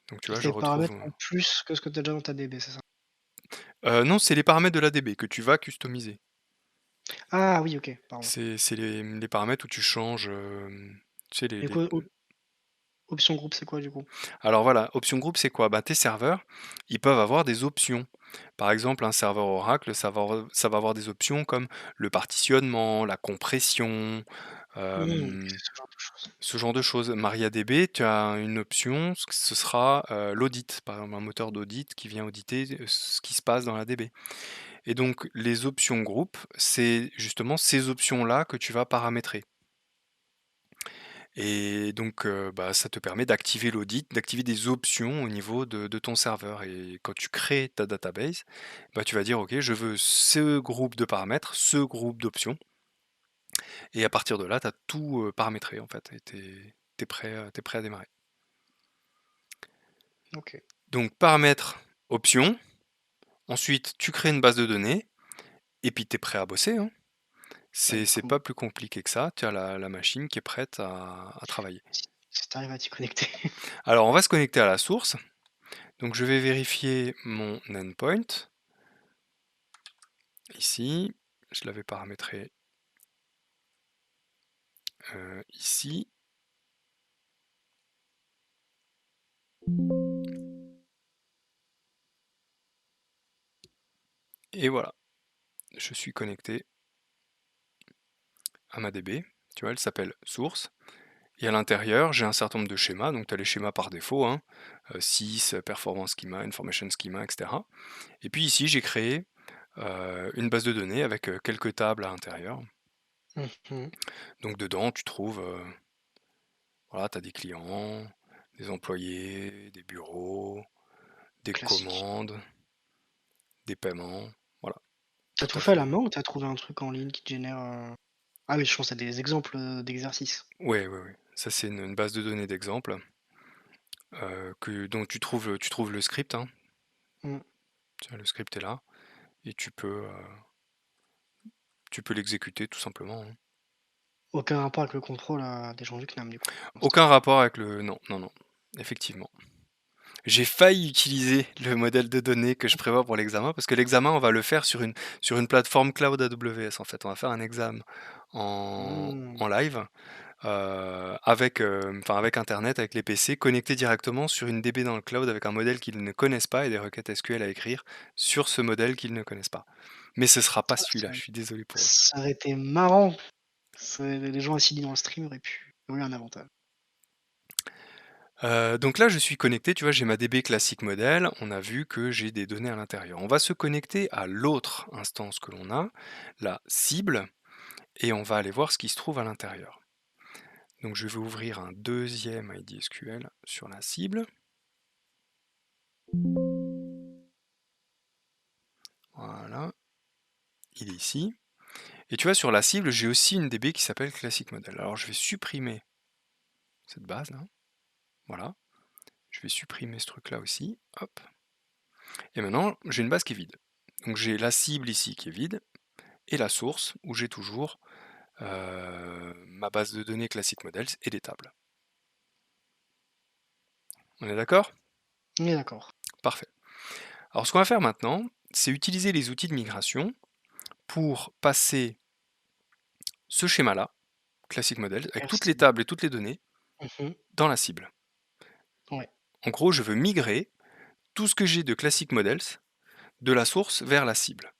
Donc tu Et vois, c'est je des retrouve, paramètres en plus que ce que tu as déjà dans ta DB, c'est ça? non, c'est les paramètres de la DB que tu vas customiser. Ah oui, OK, pardon. C'est les paramètres où tu changes, tu sais Et quoi option groupe, c'est quoi du coup? alors voilà, option groupe, c'est quoi? Bah, tes serveurs, ils peuvent avoir des options. Par exemple, un serveur Oracle, ça va avoir des options comme le partitionnement, la compression, Mmh, hem, c'est ce genre de choses. ce genre de choses. MariaDB, tu as une option, ce sera, l'audit, par exemple un moteur d'audit qui vient auditer, ce qui se passe dans la DB. Et donc les options groupes, c'est justement ces options-là que tu vas paramétrer. Et donc, bah, ça te permet d'activer l'audit, d'activer des options au niveau de ton serveur et quand tu crées ta database, bah, tu vas dire: «OK, je veux ce groupe de paramètres, ce groupe d'options» et à partir de là, tu as tout, paramétré en fait et tu prêt à démarrer. OK. Donc paramètres, options, ensuite tu crées une base de données et puis tu es prêt à bosser, hein. Bah, C'est du coup pas plus compliqué que ça, tu as la machine qui est prête à travailler. Si tu arrives à t'y connecter. Alors, on va se connecter à la source. Donc, je vais vérifier mon endpoint. Ici, je l'avais paramétré ici. Et voilà, je suis connecté à ma DB. Tu vois, elle s'appelle source. Et à l'intérieur, j'ai un certain nombre de schémas. Donc, tu as les schémas par défaut, hein, 6, performance schema, information schema, etc. Et puis ici, j'ai créé une base de données avec quelques tables à l'intérieur. Mmh. Donc, dedans, tu trouves, voilà, tu as des clients, des employés, des bureaux, des Classique. commandes, des paiements, voilà, Tu tout tout à fait à fait. la main ou tu as trouvé un truc en ligne qui te génère, ah oui, je pense à des exemples, d'exercices. Ouais, ouais, ouais. Ça, c'est une base de données d'exemples dont tu trouves le script, hein. Mmh. Tiens, le script est là et tu peux l'exécuter tout simplement, hein. Aucun rapport avec le contrôle, des gens du CNAM, du coup, pour l'instant. Aucun rapport avec le... Non, non, non, effectivement. J'ai failli utiliser le modèle de données que je prévois pour l'examen, parce que l'examen, on va le faire sur une plateforme cloud AWS, en fait. On va faire un examen en Mmh. live, enfin, avec Internet, avec les PC, connectés directement sur une DB dans le cloud avec un modèle qu'ils ne connaissent pas et des requêtes SQL à écrire sur ce modèle qu'ils ne connaissent pas. Mais ce sera pas Ah, celui-là, je suis désolé pour eux. ça aurait été marrant. Les gens assis dans le stream auraient pu avoir eu un avantage. Donc là, je suis connecté, tu vois, j'ai ma DB classique modèle, on a vu que j'ai des données à l'intérieur. On va se connecter à l'autre instance que l'on a, la cible, et on va aller voir ce qui se trouve à l'intérieur. Donc je vais ouvrir un deuxième ID SQL sur la cible. Voilà, il est ici. Et tu vois, sur la cible, j'ai aussi une DB qui s'appelle Classic Model. Alors je vais supprimer cette base là. Voilà. Je vais supprimer ce truc là aussi. Hop. Et maintenant, j'ai une base qui est vide. Donc j'ai la cible ici qui est vide et la source où j'ai toujours ma base de données Classic Models et des tables. On est d'accord? On est d'accord. Parfait. Alors ce qu'on va faire maintenant, c'est utiliser les outils de migration pour passer ce schéma-là, Classic Models, avec toutes les Merci. tables et toutes les données, Mmh. dans la cible. Ouais. En gros, je veux migrer tout ce que j'ai de Classic Models de la source vers la cible.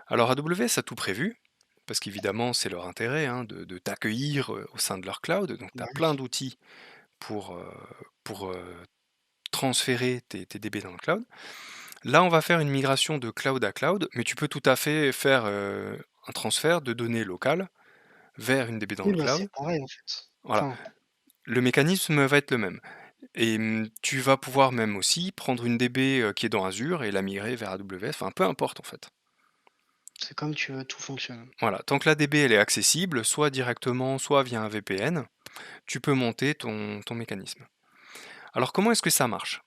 Alors AWS a tout prévu, parce qu'évidemment c'est leur intérêt, hein, de t'accueillir au sein de leur cloud, donc tu Bah as plein oui. d'outils pour transférer tes DB dans le cloud. Là, on va faire une migration de cloud à cloud, mais tu peux tout à fait faire un transfert de données locales vers une DB dans Oui, le bah, cloud. c'est pareil, en fait. Voilà, Enfin, le mécanisme va être le même. Et tu vas pouvoir même aussi prendre une DB qui est dans Azure et la migrer vers AWS, enfin peu importe en fait. c'est comme tu veux, tout fonctionne. Voilà, tant que la DB elle est accessible, soit directement, soit via un VPN, tu peux monter ton mécanisme. Alors comment est-ce que ça marche?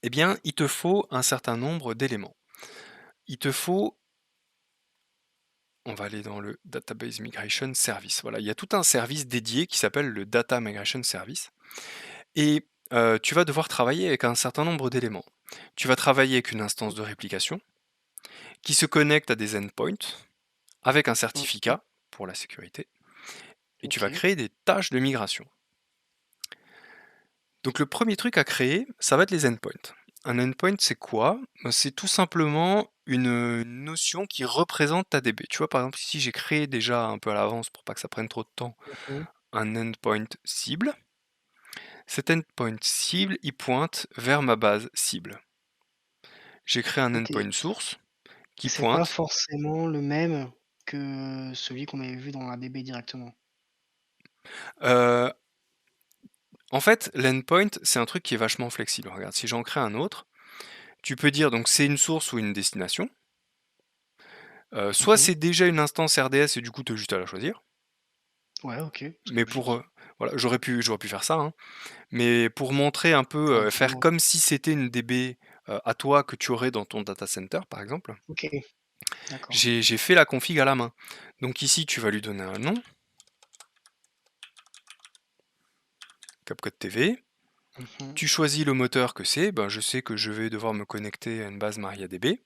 Eh bien, il te faut un certain nombre d'éléments. Il te faut, on va aller dans le Database Migration Service. Voilà, il y a tout un service dédié qui s'appelle le Data Migration Service. Et tu vas devoir travailler avec un certain nombre d'éléments. Tu vas travailler avec une instance de réplication qui se connecte à des endpoints avec un Mmh mh. certificat pour la sécurité. Et tu vas OK. créer des tâches de migration. Donc le premier truc à créer, ça va être les endpoints. Un endpoint, c'est quoi? Ben, c'est tout simplement une notion qui représente ta DB. Tu vois, par exemple, ici j'ai créé déjà un peu à l'avance pour pas que ça prenne trop de temps, Mmh. un endpoint cible. Cet endpoint cible, il pointe vers ma base cible. J'ai créé un OK. endpoint source qui C'est pas pointe. forcément le même que celui qu'on avait vu dans la DB directement. euh, En fait, l'endpoint, c'est un truc qui est vachement flexible. Regarde, si j'en crée un autre, tu peux dire donc c'est une source ou une destination. Soit Mmh. c'est déjà une instance RDS et du coup tu as juste à la choisir. Ouais, OK, c'est Mais pour logique. voilà, j'aurais pu faire ça, hein. Mais pour montrer un peu, Tu pu faire comme si c'était une DB à toi que tu aurais dans ton data center, par exemple. OK, d'accord. J'ai fait la config à la main. Donc ici, tu vas lui donner un nom. CapCut TV. Mmh. Tu choisis le moteur que c'est, ben, je sais que je vais devoir me connecter à une base MariaDB.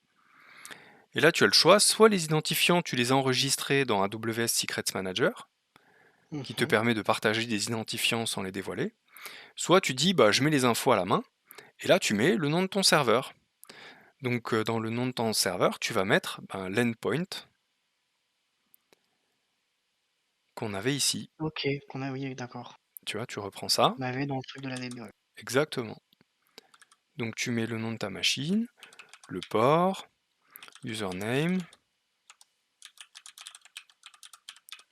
Et là, tu as le choix, soit les identifiants, tu les as enregistrés dans AWS Secrets Manager, qui te Mmh. permet de partager des identifiants sans les dévoiler, soit tu dis, bah, je mets les infos à la main, et là, tu mets le nom de ton serveur. Donc, dans le nom de ton serveur, tu vas mettre ben, l'endpoint qu'on avait ici. OK, qu'on a oui, d'accord. Tu vois, tu reprends ça, On avait dans le truc de la DB, ouais. exactement. Donc, tu mets le nom de ta machine, le port, username,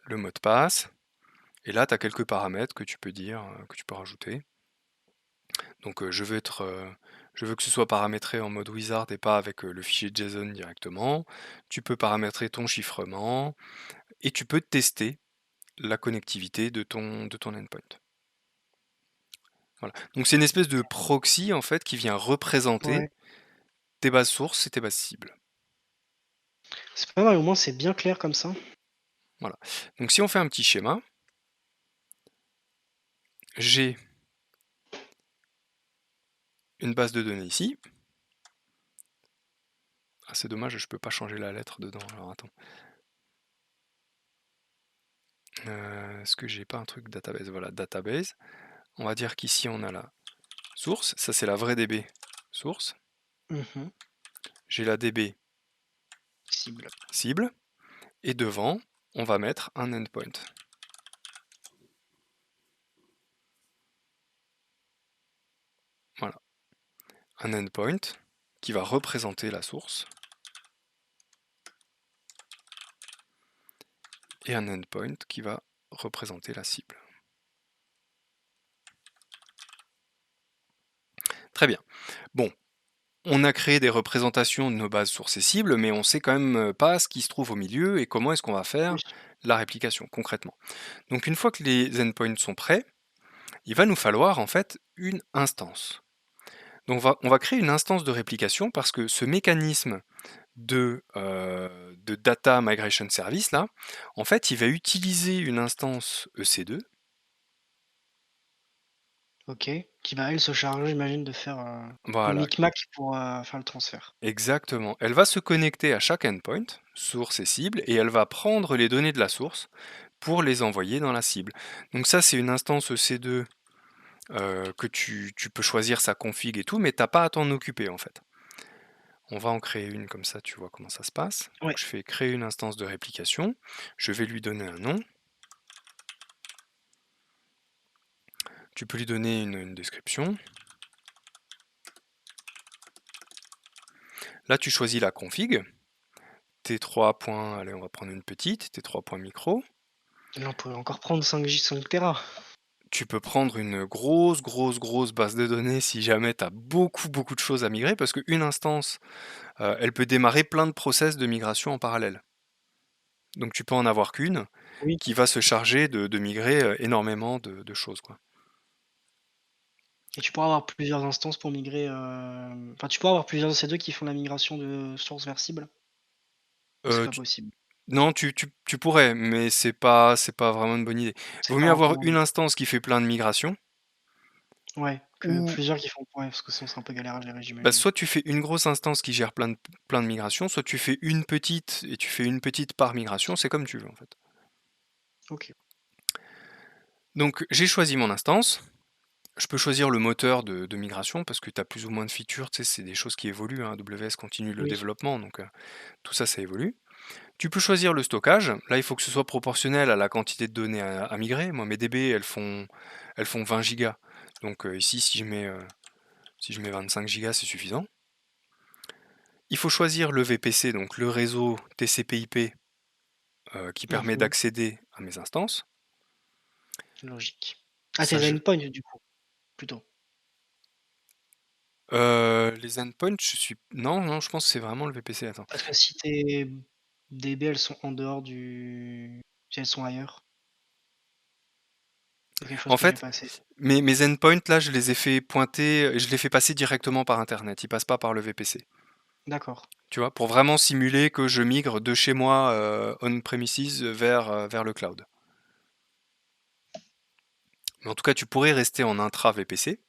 le mot de passe, et là, tu as quelques paramètres que tu peux dire, que tu peux rajouter. Donc je veux que ce soit paramétré en mode wizard et pas avec le fichier JSON directement. Tu peux paramétrer ton chiffrement et tu peux tester la connectivité de ton endpoint. Voilà. Donc c'est une espèce de proxy en fait qui vient représenter Ouais, tes bases sources et tes bases cibles. c'est pas mal, au moins c'est bien clair comme ça. Voilà. Donc si on fait un petit schéma, j'ai une base de données ici. Ah, c'est dommage, je peux pas changer la lettre dedans. Alors attends. Est-ce que j'ai pas un truc database? Voilà, database. On va dire qu'ici on a la source, ça c'est la vraie DB source. Mmh. J'ai la DB Cible. cible, et devant, on va mettre un endpoint. Voilà, un endpoint qui va représenter la source, et un endpoint qui va représenter la cible. Très bien. Bon, on a créé des représentations de nos bases sources et cibles, mais on sait quand même pas ce qui se trouve au milieu et comment est-ce qu'on va faire Oui. la réplication concrètement. Donc une fois que les endpoints sont prêts, il va nous falloir en fait une instance. Donc on va créer une instance de réplication parce que ce mécanisme de Data Migration Service, là, en fait, il va utiliser une instance EC2. OK. Qui va elle se charger, j'imagine, de faire, le Voilà, micmac pour, faire le transfert. exactement. Elle va se connecter à chaque endpoint, source et cible, et elle va prendre les données de la source pour les envoyer dans la cible. Donc ça, c'est une instance EC2 que tu peux choisir sa config et tout, mais t'as pas à t'en occuper en fait. On va en créer une comme ça, tu vois comment ça se passe. Donc Ouais. je fais créer une instance de réplication, je vais lui donner un nom. Tu peux lui donner une description. Là, tu choisis la config. T3 points, allez, on va prendre une petite, T3 points micro. Là, on pourrait encore prendre 5 téra. Tu peux prendre une grosse base de données si jamais tu as beaucoup de choses à migrer, parce qu'une instance, elle peut démarrer plein de process de migration en parallèle. Donc tu peux en avoir qu'une Oui. qui va se charger de migrer énormément de choses, quoi. Et tu pourras avoir plusieurs instances pour migrer, enfin, tu pourras avoir plusieurs de ces 2 qui font la migration de source vers cible? Ou c'est pas Tu possible? non, tu pourrais, mais c'est pas vraiment une bonne idée. C'est Vaut pas mieux avoir recommandé. une instance qui fait plein de migrations, Ouais, que ou plusieurs qui font ouais, parce que sinon c'est un peu galère à gérer, bah, j'imagine. soit tu fais une grosse instance qui gère plein de migrations, soit tu fais une petite et tu fais une petite par migration, c'est comme tu veux en fait. OK. Donc j'ai choisi mon instance, je peux choisir le moteur de migration parce que tu as plus ou moins de features, tu sais, c'est des choses qui évoluent, hein, AWS continue le Oui. développement, donc tout ça, ça évolue. Tu peux choisir le stockage, là il faut que ce soit proportionnel à la quantité de données à migrer. Moi mes DB elles font 20 gigas, donc ici si je mets 25 gigas c'est suffisant. Il faut choisir le VPC, donc le réseau TCP/IP qui permet Mmh. d'accéder à mes instances. Logique. Ah, Ça, tes endpoints du coup, plutôt? les endpoints, je suis non, je pense que c'est vraiment le VPC, attends. Parce que si tes DB, elles sont en dehors du si elles sont ailleurs, c'est quelque chose En que j'ai fait, pas assez. mes endpoints là, je les ai fait pointer, je les fais passer directement par internet, ils passent pas par le VPC. D'accord. Tu vois? Pour vraiment simuler que je migre de chez moi, on premises vers le cloud. Mais en tout cas, tu pourrais rester en intra VPC.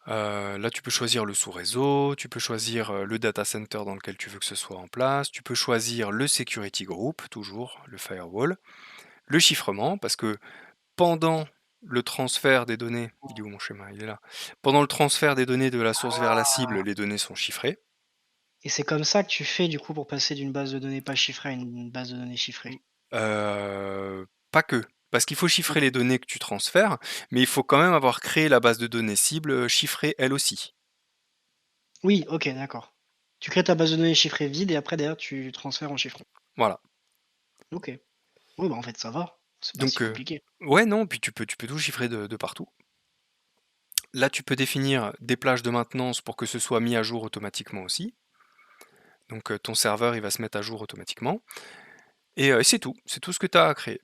Là, tu peux choisir le sous-réseau, tu peux choisir le data center dans lequel tu veux que ce soit en place, tu peux choisir le security group, toujours le firewall, le chiffrement, parce que pendant le transfert des données, il est où mon schéma? Il est là. Pendant le transfert des données de la source vers la cible, les données sont chiffrées. Et c'est comme ça que tu fais du coup pour passer d'une base de données pas chiffrée à une base de données chiffrée? Pas que, parce qu'il faut chiffrer OK. les données que tu transfères, mais il faut quand même avoir créé la base de données cible, chiffrée elle aussi. Oui, OK, d'accord. Tu crées ta base de données chiffrée vide et après derrière tu transfères en chiffrant. Voilà. OK. Oui, bah, en fait ça va, c'est pas si Donc compliqué. ouais, non, puis tu peux tout chiffrer de partout. Là, tu peux définir des plages de maintenance pour que ce soit mis à jour automatiquement aussi. Donc ton serveur, il va se mettre à jour automatiquement et c'est tout ce que tu as à créer.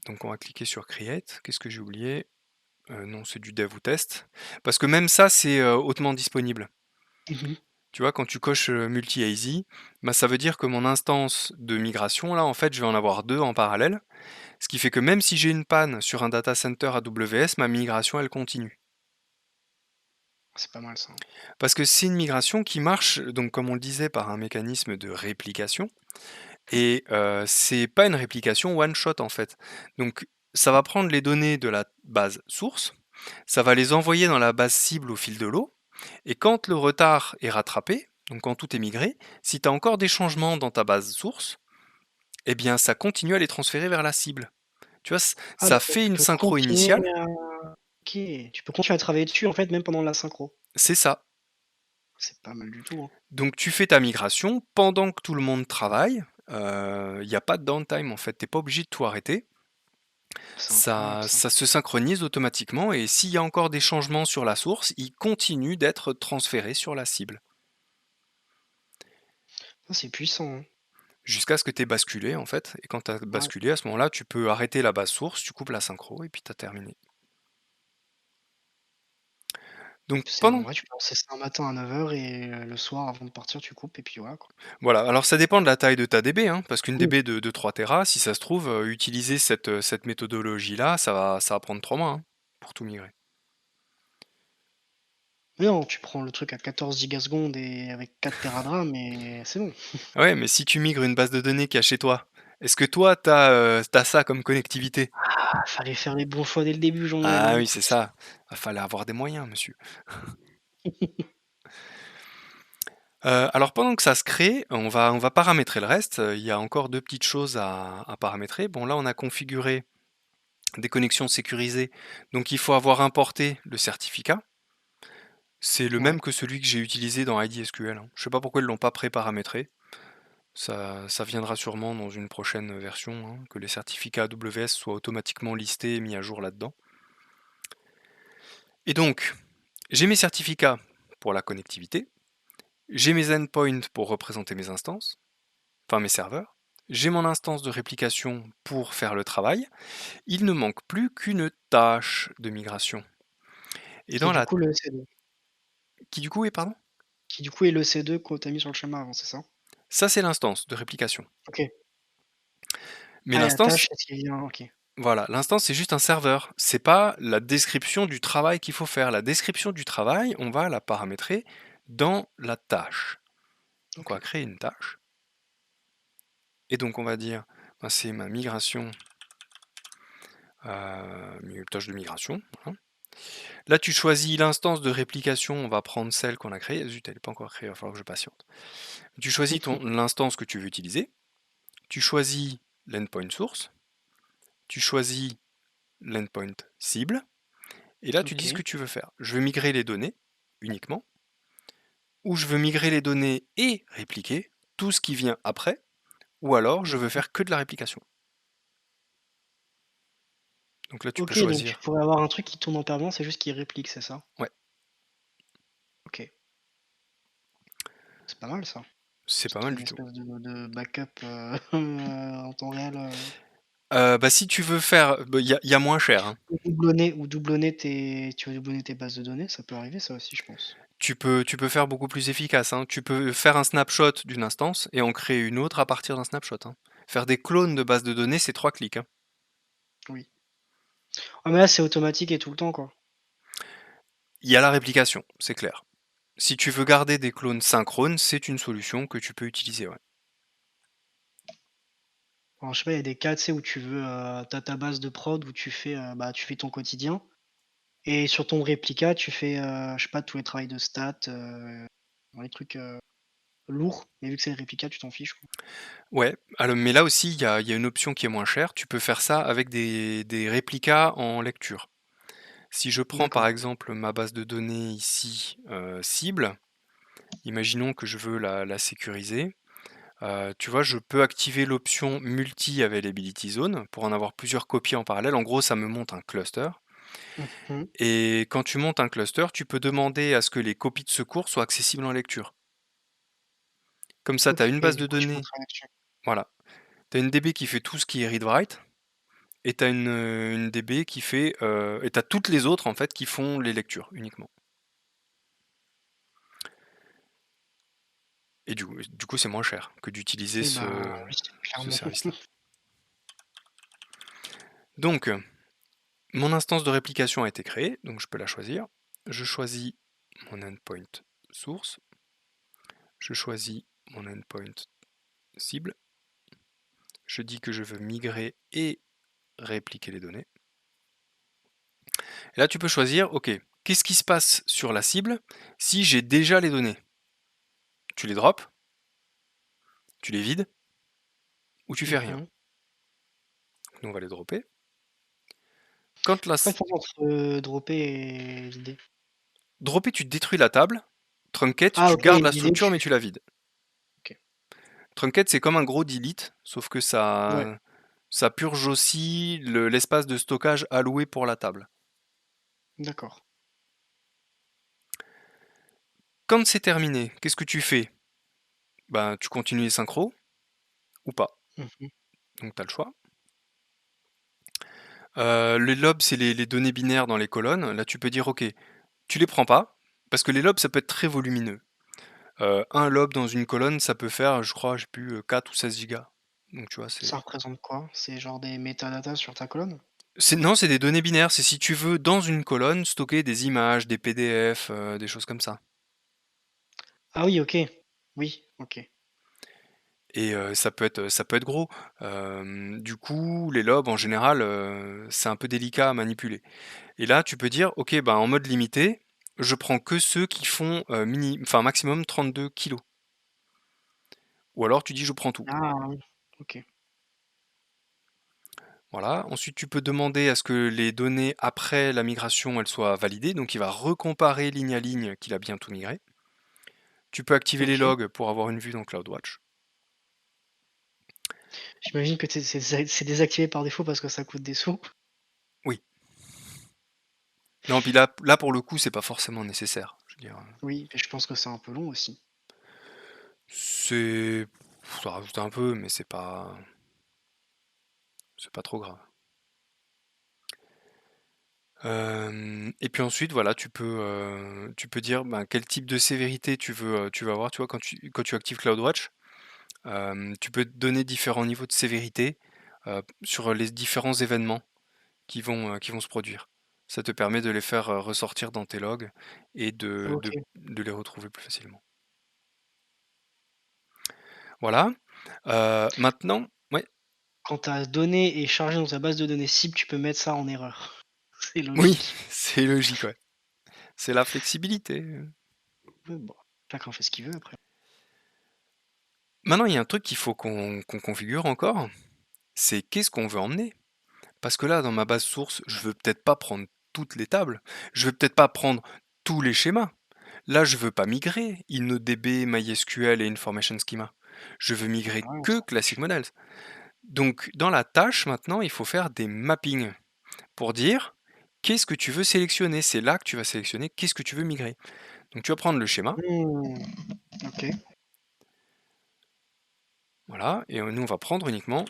Donc on va cliquer sur create. Qu'est-ce que j'ai oublié? Non, c'est du dev ou test. Parce que même ça, c'est, hautement disponible. Mmh. Tu vois, quand tu coches, multi-ASY, bah, ça veut dire que mon instance de migration là, en fait, je vais en avoir 2 en parallèle. Ce qui fait que même si j'ai une panne sur un data center AWS, ma migration, elle continue. C'est pas mal ça. Parce que c'est une migration qui marche, donc comme on le disait, par un mécanisme de réplication et c'est pas une réplication one shot, en fait. Donc ça va prendre les données de la base source, ça va les envoyer dans la base cible au fil de l'eau et quand le retard est rattrapé, donc quand tout est migré, si tu as encore des changements dans ta base source, eh bien ça continue à les transférer vers la cible. Tu vois? Ah Ça d'accord, fait tu une peux synchro continuer initiale, à OK, tu peux continuer à travailler dessus en fait même pendant la synchro? c'est ça. C'est pas mal du tout, hein. Donc tu fais ta migration pendant que tout le monde travaille, il y a pas de downtime en fait, tu pas obligé de tout arrêter. C'est incroyable ça. Ça se synchronise automatiquement et s'il y a encore des changements sur la source, ils continuent d'être transférés sur la cible. Ça c'est puissant, hein. Jusqu'à ce que tu aies basculé en fait et quand tu as Ouais. basculé, à ce moment-là, tu peux arrêter la base source, tu coupes la synchro et puis tu as terminé. Donc C'est en pendant vrai, tu peux lancer ça un matin à 9 heures et le soir avant de partir, tu coupes et puis voilà, quoi. voilà, alors ça dépend de la taille de ta DB, hein, parce qu'une Oui. DB de 3 téra, si ça se trouve, utiliser cette méthodologie-là, ça va prendre 3 mois, hein, pour tout migrer. Mais non, tu prends le truc à 14 gigasecondes et avec 4 téras de RAM et c'est bon. Ouais, mais si tu migres une base de données qui a chez toi, est-ce que toi tu ça comme connectivité? Ah, fallait faire les bons choix dès le début, Jean-Noël, Ah hein. oui, c'est ça. Il fallait avoir des moyens, monsieur. Alors pendant que ça se crée, on va paramétrer le reste, il y a encore 2 petites choses à paramétrer. Bon là, on a configuré des connexions sécurisées, donc il faut avoir importé le certificat. C'est le Ouais. même que celui que j'ai utilisé dans IDSQL, hein. Je sais pas pourquoi ils l'ont pas pré-paramétré. Ça viendra sûrement dans une prochaine version, hein, que les certificats AWS soient automatiquement listés et mis à jour là-dedans. Et donc, j'ai mes certificats pour la connectivité, j'ai mes endpoints pour représenter mes instances, enfin mes serveurs, j'ai mon instance de réplication pour faire le travail, il ne manque plus qu'une tâche de migration. Et Qui est dans du la coup le EC2. qui du coup est pardon? Qui du coup est le l'EC2 que tu mis sur le schéma avant, c'est ça? Ça c'est l'instance de réplication. OK. Mais Ah et la tâche, l'instance, c'est ce qui vient OK. voilà, l'instance c'est juste un serveur, c'est pas la description du travail qu'il faut faire. La description du travail, on va la paramétrer dans la tâche. Donc on va OK. créer une tâche. Et donc on va dire, ben, c'est ma migration, tâche de migration, voilà. Là, tu choisis l'instance de réplication, on va prendre celle qu'on a créée. Zut, elle n'est pas encore créée, il va falloir que je patiente. Tu choisis l'instance que tu veux utiliser, tu choisis l'endpoint source, tu choisis l'endpoint cible, et là tu dis ce OK. que tu veux faire. Je veux migrer les données uniquement, ou je veux migrer les données et répliquer tout ce qui vient après, ou alors je veux OK. faire que de la réplication. Donc là tu peux OK, donc tu choisir. pourrais avoir un truc qui tourne en permanence, c'est juste qu'il réplique, c'est ça? Ouais, OK. C'est pas mal ça. c'est Ça pas te fait mal une du tout. espèce de backup, en temps réel, Bah si tu veux faire, bah, il y a moins cher, hein. tu veux doublonner tes bases de données, ça peut arriver ça aussi, je pense. Tu peux faire beaucoup plus efficace, hein. Tu peux faire un snapshot d'une instance et en créer une autre à partir d'un snapshot, hein. Faire des clones de bases de données, c'est 3 clics, hein. Oui. Ah mais là, c'est automatique et tout le temps, quoi. Il y a la réplication, c'est clair. Si tu veux garder des clones synchrones, c'est une solution que tu peux utiliser, ouais. Alors je sais pas, il y a des cas, tu sais, où tu veux, tu ta base de prod où bah, tu fais ton quotidien et sur ton réplica, tu fais, je sais pas, tous les travails de stats, les trucs, lourds, mais vu que c'est le réplica, tu t'en fiches, quoi. Ouais, alors, mais là aussi, il y a une option qui est moins chère. Tu peux faire ça avec des réplicas en lecture. Si je prends par D'accord. exemple ma base de données ici, cible, imaginons que je veux la sécuriser. Tu vois, je peux activer l'option Multi Availability Zone pour en avoir plusieurs copies en parallèle. En gros, ça me monte un cluster. Mmh. Et quand tu montes un cluster, tu peux demander à ce que les copies de secours soient accessibles en lecture. Comme ça, tu as OK une et base du de coup, tu peux données, travailler dessus. voilà. Tu as une DB qui fait tout ce qui est read-write, et tu as une DB qui fait. Et tu as toutes les autres en fait qui font les lectures uniquement. Et du coup, c'est moins cher que d'utiliser Et bah, oui, ce clairement. service-là. Donc, mon instance de réplication a été créée, donc je peux la choisir. Je choisis mon endpoint source, je choisis mon endpoint cible, je dis que je veux migrer et répliquer les données. Et là, tu peux choisir, ok, qu'est-ce qui se passe sur la cible si j'ai déjà les données? Tu les drops, tu les vides, ou tu fais rien. Mmh. Nous, on va les dropper. Quand la C'est quoi la différence entre, dropper et vider? dropper, tu détruis la table. Trunket, Ah tu OK, gardes et la vider, structure, tu mais tu la vides. OK. Trunket, c'est comme un gros delete, sauf que Ouais, ça purge aussi l'espace de stockage alloué pour la table. d'accord. Quand c'est terminé, qu'est-ce que tu fais? Ben, tu continues les synchros ou pas. Mmh. Donc tu as le choix. Les lobes, c'est les données binaires dans les colonnes. Là, tu peux dire, ok, tu les prends pas, parce que les lobes, ça peut être très volumineux. Un lobe dans une colonne, ça peut faire, je crois, j'ai plus 4 ou 16 gigas. Donc tu vois, Ça représente quoi? C'est genre des métadatas sur ta colonne? Non, c'est des données binaires. C'est si tu veux, dans une colonne, stocker des images, des PDF, des choses comme ça. Ah oui, OK. Oui, OK. Et ça peut être gros. Du coup, les lobes, en général, c'est un peu délicat à manipuler. Et là, tu peux dire: «OK, ben, en mode limité, je prends que ceux qui font, maximum 32 kilos». Ou alors tu dis: «Je prends tout». Ah oui, OK. Voilà. Ensuite, tu peux demander à ce que les données après la migration, elles soient validées, donc il va recomparer ligne à ligne qu'il a bien tout migré. Tu peux activer les OK. logs pour avoir une vue dans CloudWatch. J'imagine que c'est désactivé par défaut parce que ça coûte des sous. Oui. Non, puis là pour le coup, c'est pas forcément nécessaire. Je veux dire, Oui, et je pense que c'est un peu long aussi. c'est ça rajoute un peu, mais c'est pas trop grave. Et puis ensuite, voilà, tu peux dire, ben, quel type de sévérité tu veux avoir. Tu vois, quand tu actives CloudWatch, tu peux donner différents niveaux de sévérité, sur les différents événements qui vont se produire. Ça te permet de les faire, ressortir dans tes logs et OK. de les retrouver plus facilement. Voilà, maintenant ouais, Quand ta donnée est chargée dans ta base de données cible, tu peux mettre ça en erreur. C'est oui, logique. c'est logique, ouais. C'est la flexibilité. Ouais, bon, chacun fait ce qu'il veut après. Maintenant, il y a un truc qu'il faut qu'on configure encore, c'est qu'est-ce qu'on veut emmener? Parce que là, dans ma base source, je veux peut-être pas prendre toutes les tables, je veux peut-être pas prendre tous les schémas. Là, je veux pas migrer InnoDB, MySQL et Information Schema. Je veux migrer Ouais, on que s'en Classic fiche. Models. Donc, dans la tâche, maintenant, il faut faire des mappings pour dire qu'est-ce que tu veux sélectionner. C'est là que tu vas sélectionner qu'est-ce que tu veux migrer. Donc, tu vas prendre le schéma, Mmh, OK. voilà, et nous, on va prendre uniquement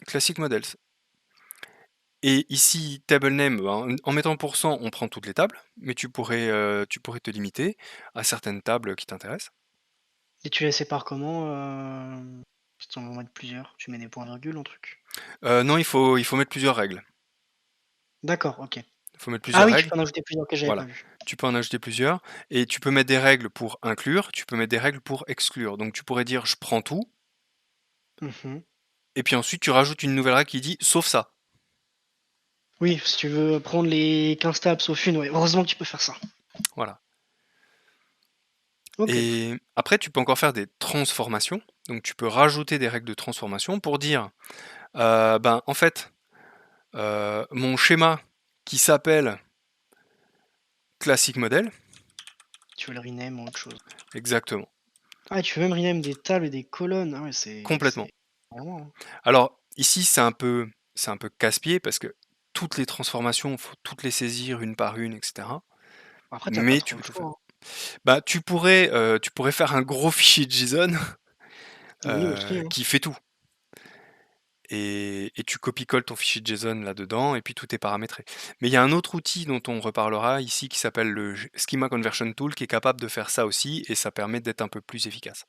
Classic Models. Et ici, table name, ben, en mettant %, on prend toutes les tables, mais tu pourrais te limiter à certaines tables qui t'intéressent. Et tu les sépares comment, si tu en mettre plusieurs? Tu mets des points-virgules, un truc? Non, il faut mettre plusieurs règles. D'accord, OK. Il faut mettre Ah plusieurs oui, tu règles. peux en ajouter plusieurs, OK, j'avais pas Voilà. vu. Tu peux en ajouter plusieurs et tu peux mettre des règles pour inclure, tu peux mettre des règles pour exclure. Donc tu pourrais dire: «Je prends tout» Mmh. et puis ensuite tu rajoutes une nouvelle règle qui dit: «Sauf ça». Oui, si tu veux prendre les 15 tables sauf une, ouais, heureusement que tu peux faire ça. Voilà. OK. Et après tu peux encore faire des transformations. Donc tu peux rajouter des règles de transformation pour dire, ben, en fait, mon schéma qui s'appelle classique modèle Tu veux le rename ou autre chose. exactement, Ah, tu veux même rename des tables et des colonnes. Ah ouais, c'est complètement. vraiment, hein. Alors ici c'est un peu casse-pied parce que toutes les transformations, faut toutes les saisir une par une et cetera. Après, tu pas Mais tu trop peux le tout faire. choix, hein. Bah, tu pourrais faire un gros fichier JSON, Oui, aussi, hein. qui fait tout et tu copies-colles ton fichier JSON là-dedans et puis tout est paramétré. Mais il y a un autre outil dont on reparlera ici qui s'appelle le Schema Conversion Tool qui est capable de faire ça aussi et ça permet d'être un peu plus efficace.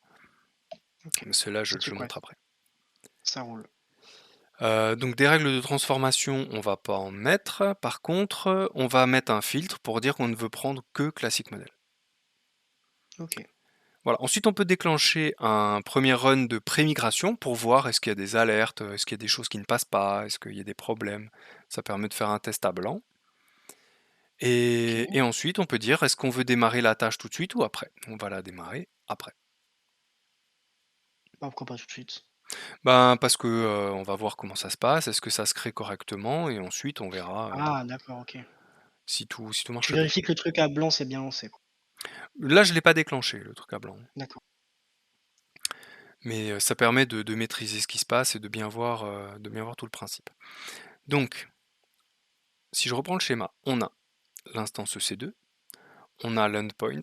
OK. Mais cela, je OK, le ouais, montre après. ça roule. Donc des règles de transformation, on va pas en mettre. Par contre, on va mettre un filtre pour dire qu'on ne veut prendre que classique modèle. OK. Voilà. Ensuite, on peut déclencher un premier run de pré-migration pour voir est-ce qu'il y a des alertes, est-ce qu'il y a des choses qui ne passent pas, est-ce qu'il y a des problèmes. Ça permet de faire un test à blanc. Et OK. ensuite, on peut dire est-ce qu'on veut démarrer la tâche tout de suite ou après. On va la démarrer après. Bah, pourquoi pas tout de suite? Ben, parce que on va voir comment ça se passe, est-ce que ça se crée correctement, et ensuite on verra Ah d'accord, OK. si tout Tu marche bien. vérifies que le truc à blanc, c'est bien lancé, quoi. Là, je ne l'ai pas déclenché, le truc à blanc. D'accord. Mais ça permet de maîtriser ce qui se passe et de bien voir tout le principe. Donc, si je reprends le schéma, on a l'instance EC2, on a l'endpoint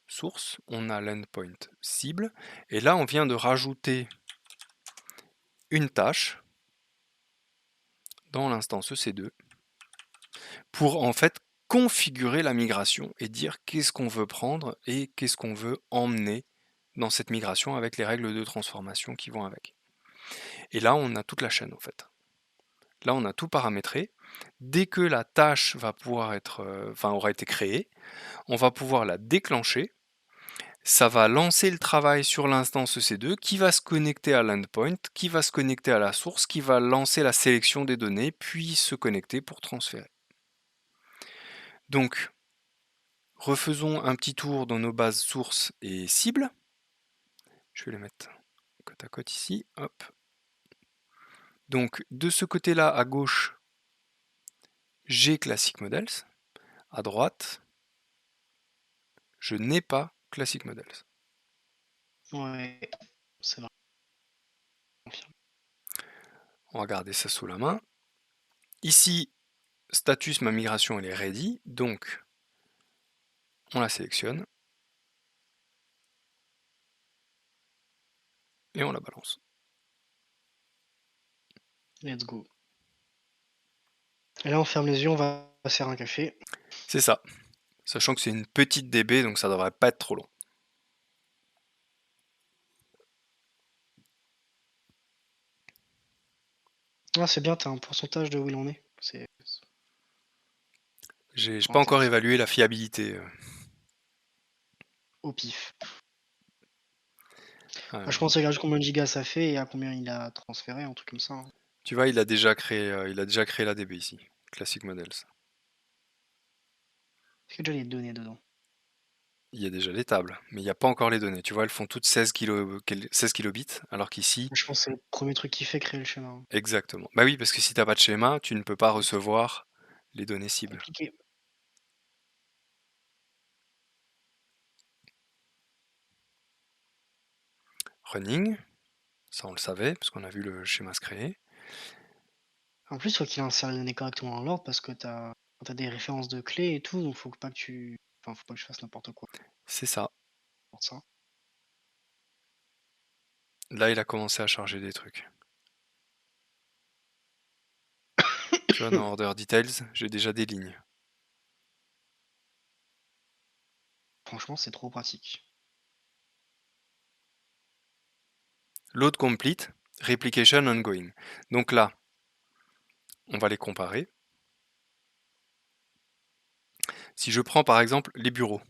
source, on a l'endpoint cible, et là on vient de rajouter une tâche dans l'instance EC2 pour en fait configurer la migration et dire qu'est-ce qu'on veut prendre et qu'est-ce qu'on veut emmener dans cette migration avec les règles de transformation qui vont avec. Et là on a toute la chaîne en fait. Là on a tout paramétré. Dès que la tâche va pouvoir être, aura été créée, on va pouvoir la déclencher. Ça va lancer le travail sur l'instance EC2 qui va se connecter à l'endpoint, qui va se connecter à la source, qui va lancer la sélection des données, puis se connecter pour transférer. Donc, refaisons un petit tour dans nos bases sources et cibles. Je vais les mettre côte à côte ici. Hop. Donc, de ce côté-là, à gauche, j'ai Classic Models. À droite, je n'ai pas Classic Models. Ouais, c'est vrai. On va garder ça sous la main. Ici, status, ma migration, elle est ready. Donc, on la sélectionne et on la balance. Let's go. Et là, on ferme les yeux, on va se faire un café. C'est ça. Sachant que c'est une petite DB, donc ça devrait pas être trop long. Ah, c'est bien, t'as un pourcentage de où il en est. C'est J'ai pas encore intéressant. évalué la fiabilité. Au pif. Euh, Bah, je pense que regarde combien de gigas ça fait et à combien il a transféré, un truc comme ça, hein. Tu vois, il a déjà créé la DB ici. Classic Models. Est-ce qu'il y a déjà les données dedans? Il y a déjà les tables, mais il n'y a pas encore les données. Tu vois, elles font toutes 16 kilobits, alors qu'ici, Je pense que c'est le premier truc qu'il fait, créer le schéma, hein. exactement. Bah oui, parce que si t'as pas de schéma, tu ne peux pas recevoir les données cibles. Compliqué. Running, ça on le savait, parce qu'on a vu le schéma se créer. En plus, faut qu'il insère les données correctement dans l'ordre parce que t'as des références de clés et tout, donc faut pas que tu. Enfin, faut pas que je fasse n'importe quoi C'est ça. pour ça. Là, il a commencé à charger des trucs. Tu vois, dans Order Details, j'ai déjà des lignes. Franchement, c'est trop pratique. Load complete, replication ongoing. Donc là, on va les comparer. Si je prends par exemple les bureaux,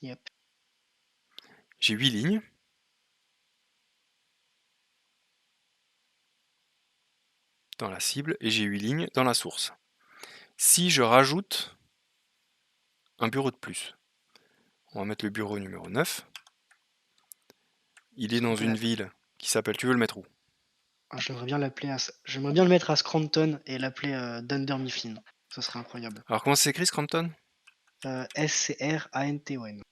Yep, j'ai 8 lignes dans la cible et j'ai 8 lignes dans la source. Si je rajoute un bureau de plus, on va mettre le bureau numéro 9, il est ce qu'on dans peut une l'appeler. ville qui s'appelle, tu veux le mettre où? Ah, j'aimerais bien le mettre à Scranton et l'appeler Dunder Mifflin. Ce serait incroyable. Alors comment ça s'écrit Scranton? Scranton.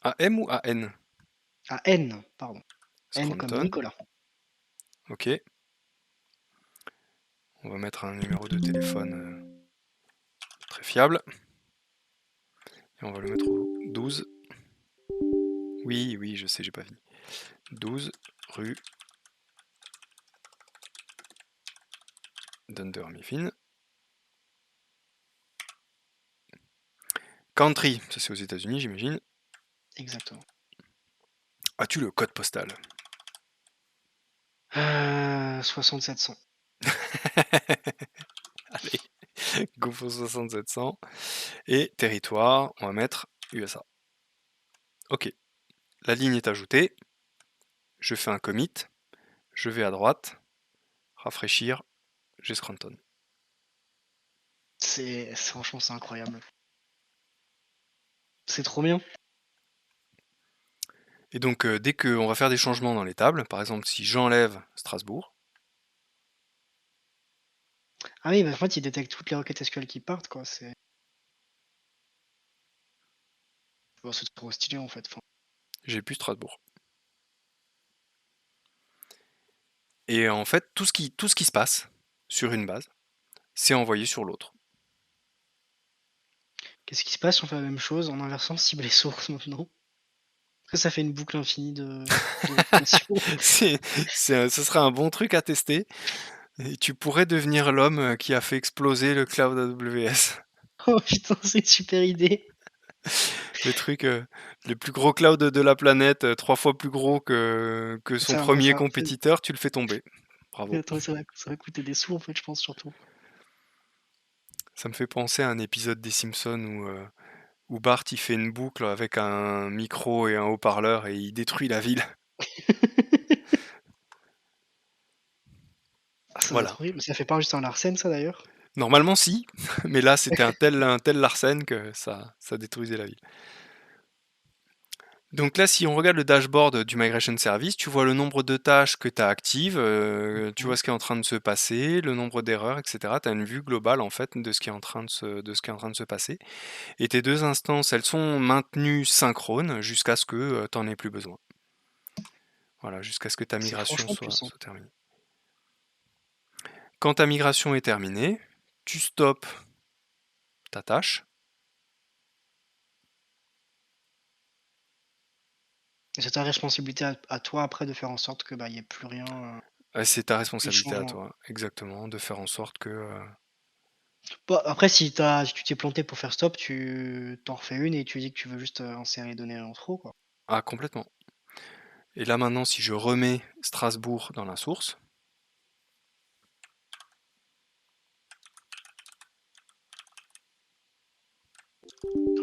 A-M ou A-N? Ah, N, pardon. N comme Scranton, Nicolas. ok. On va mettre un numéro de téléphone très fiable. Et on va le mettre au 12. Oui, oui, je sais, j'ai pas fini. 12 rue Dunder Mifflin. Country, ça c'est aux États-Unis, j'imagine. Exactement. As-tu le code postal? 6700. Allez, go for 6700. Et territoire, on va mettre USA. Ok, la ligne est ajoutée. Je fais un commit. Je vais à droite. Rafraîchir. J'ai Scranton. Franchement, c'est incroyable. C'est trop bien. Et donc, dès qu'on va faire des changements dans les tables, par exemple, si j'enlève Strasbourg, Ah oui, bah, en fait, il détecte toutes les requêtes SQL qui partent, quoi. Bon, c'est trop stylé, en fait. Enfin, j'ai plus Strasbourg. Et en fait, tout ce qui se passe sur une base, c'est envoyé sur l'autre. qu'est-ce qui se passe si on fait la même chose en inversant cible et source maintenant? Est-ce que ça fait une boucle infinie de répétition? c'est, ce serait un bon truc à tester. Et tu pourrais devenir l'homme qui a fait exploser le cloud AWS. Oh putain, c'est une super idée. Le truc, le plus gros cloud de la planète, 3 fois plus gros que son Ça, mais premier ça, compétiteur, tu le fais tomber. mais Bravo. attends, ça va coûter des sous, en fait, je pense, surtout. Ça me fait penser à un épisode des Simpsons où Bart il fait une boucle avec un micro et un haut-parleur et il détruit la ville. Ah, ça doit Voilà. être horrible. Ça fait pas juste un Larsen, ça, d'ailleurs? Normalement si, mais là c'était un tel larcène que ça détruisait la ville. Donc là, si on regarde le dashboard du Migration Service, tu vois le nombre de tâches que tu as actives, tu Mmh. vois ce qui est en train de se passer, le nombre d'erreurs, etc. Tu as une vue globale en fait de ce qui est en train de ce qui est en train de se passer. Et tes deux instances, elles sont maintenues synchrones jusqu'à ce que tu n'en aies plus besoin. Voilà, jusqu'à ce que ta C'est migration franchement puissant. soit terminée. Quand ta migration est terminée, tu stops ta tâche. Et c'est ta responsabilité à toi, après, de faire en sorte que, bah, il y ait plus rien, C'est ta plus de responsabilité à changement. toi, exactement, de faire en sorte que... Bah, après, si tu t'es planté pour faire stop, tu t'en refais une et tu dis que tu veux juste, insérer les données en trop, quoi. Ah, complètement. Et là maintenant, si je remets Strasbourg dans la source,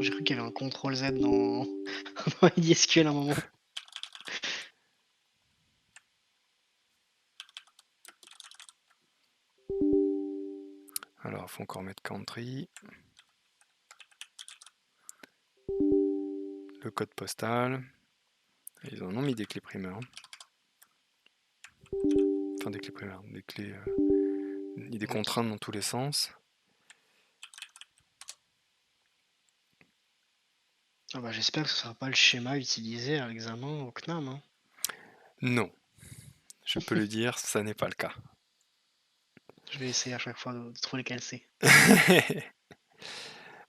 J'ai cru qu'il y avait un contrôle Z dans dans IDSQL à un moment. alors il faut encore mettre country, le code postal, et ils en ont mis des clés primaires. Enfin des clés primaires, des clés... il y a des OK. contraintes dans tous les sens. Ah bah, j'espère que ce sera pas le schéma utilisé à l'examen au CNAM, hein. Non, je peux le dire, ça n'est pas le cas. Je vais essayer à chaque fois de trouver lequel c'est.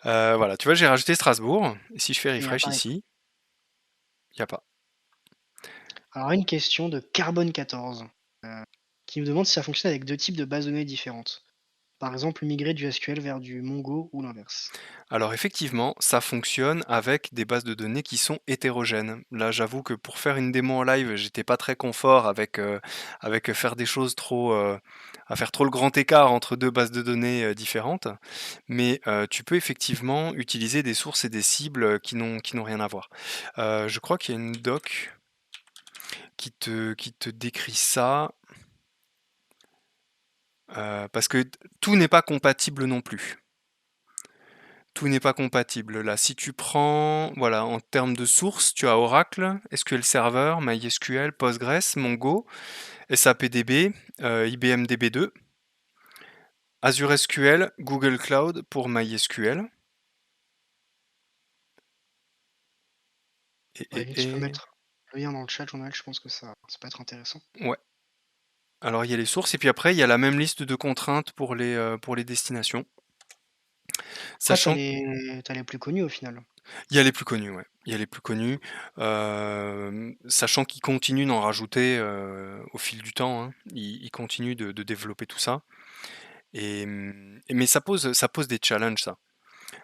Voilà, tu vois, j'ai rajouté Strasbourg. Et si je fais Et il y a refresh pas ici, il n'y a pas. alors une question de Carbone14, qui me demande si ça fonctionne avec 2 types de bases de données différentes. Par exemple, migrer du SQL vers du Mongo ou l'inverse. Alors effectivement, ça fonctionne avec des bases de données qui sont hétérogènes. Là, j'avoue que pour faire une démo en live, j'étais pas très confort avec faire des choses à faire trop le grand écart entre 2 bases de données, différentes. Mais, tu peux effectivement utiliser des sources et des cibles, qui n'ont rien à voir. Je crois qu'il y a une doc qui te décrit ça, parce que tout n'est pas compatible non plus. Tout n'est pas compatible là. Si tu prends, voilà, en termes de sources, tu as Oracle, SQL Server, MySQL, Postgres, Mongo, SAPDB, IBM DB2, Azure SQL, Google Cloud pour MySQL. Et, À la et, limite, tu peux et... mettre le lien dans le chat, Jean-Noël, je pense que ça peut être intéressant. Ouais. Alors il y a les sources et puis après il y a la même liste de contraintes pour les destinations. Après, tu as Sachant les plus connus au final. il y a les plus connus, ouais. Il y a les plus connus, sachant qu'ils continuent d'en rajouter, au fil du temps, hein. Ils continuent de développer tout ça mais ça pose des challenges ça.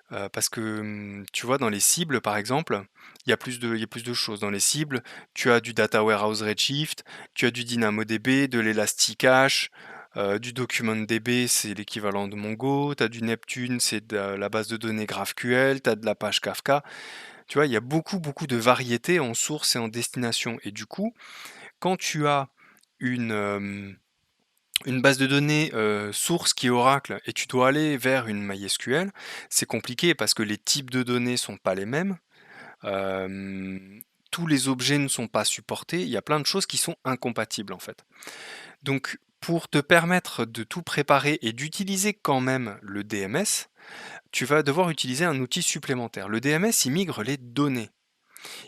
Parce que, tu vois, dans les cibles, par exemple, il y a plus de choses. Dans les cibles, tu as du Data Warehouse Redshift, tu as du DynamoDB, de l'Elasticache, du DocumentDB, c'est l'équivalent de Mongo, tu as du Neptune, c'est de la base de données GraphQL, tu as de l'Apache Kafka. Tu vois, il y a beaucoup, beaucoup de variétés en source et en destination et du coup, quand tu as une, une base de données, source qui est Oracle et tu dois aller vers une MySQL, c'est compliqué parce que les types de données sont pas les mêmes, hem, tous les objets ne sont pas supportés, il y a plein de choses qui sont incompatibles, en fait. Donc pour te permettre de tout préparer et d'utiliser quand même le DMS, tu vas devoir utiliser un outil supplémentaire. Le DMS, il migre les données.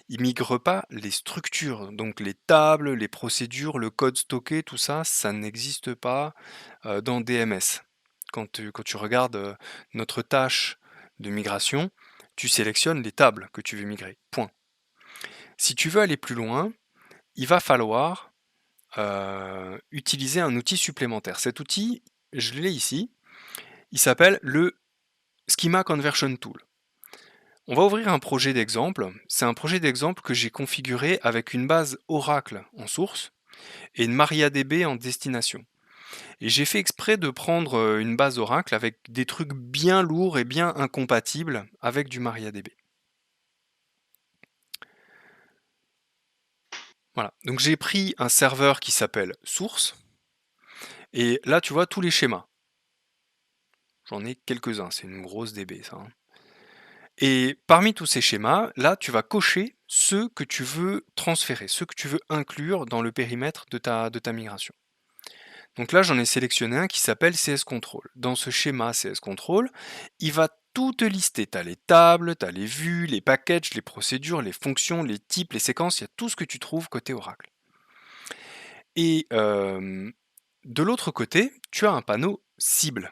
Il migre pas les structures, donc les tables, les procédures, le code stocké, tout ça, ça n'existe pas dans DMS. Quand tu regardes notre tâche de migration, tu sélectionnes les tables que tu veux migrer. Point. Si tu veux aller plus loin, il va falloir utiliser un outil supplémentaire. Cet outil, je l'ai ici, il s'appelle le Schema Conversion Tool. On va ouvrir un projet d'exemple. C'est un projet d'exemple que j'ai configuré avec une base Oracle en source et une MariaDB en destination. Et j'ai fait exprès de prendre une base Oracle avec des trucs bien lourds et bien incompatibles avec du MariaDB. Voilà. Donc j'ai pris un serveur qui s'appelle source et là tu vois tous les schémas. J'en ai quelques-uns, c'est une grosse DB ça, hein. Et parmi tous ces schémas, là, tu vas cocher ceux que tu veux transférer, ceux que tu veux inclure dans le périmètre de ta migration. Donc là, j'en ai sélectionné un qui s'appelle CS Control. Dans ce schéma CS Control, il va tout te lister. Tu as les tables, tu as les vues, les packages, les procédures, les fonctions, les types, les séquences, il y a tout ce que tu trouves côté Oracle. Et de l'autre côté, tu as un panneau cible.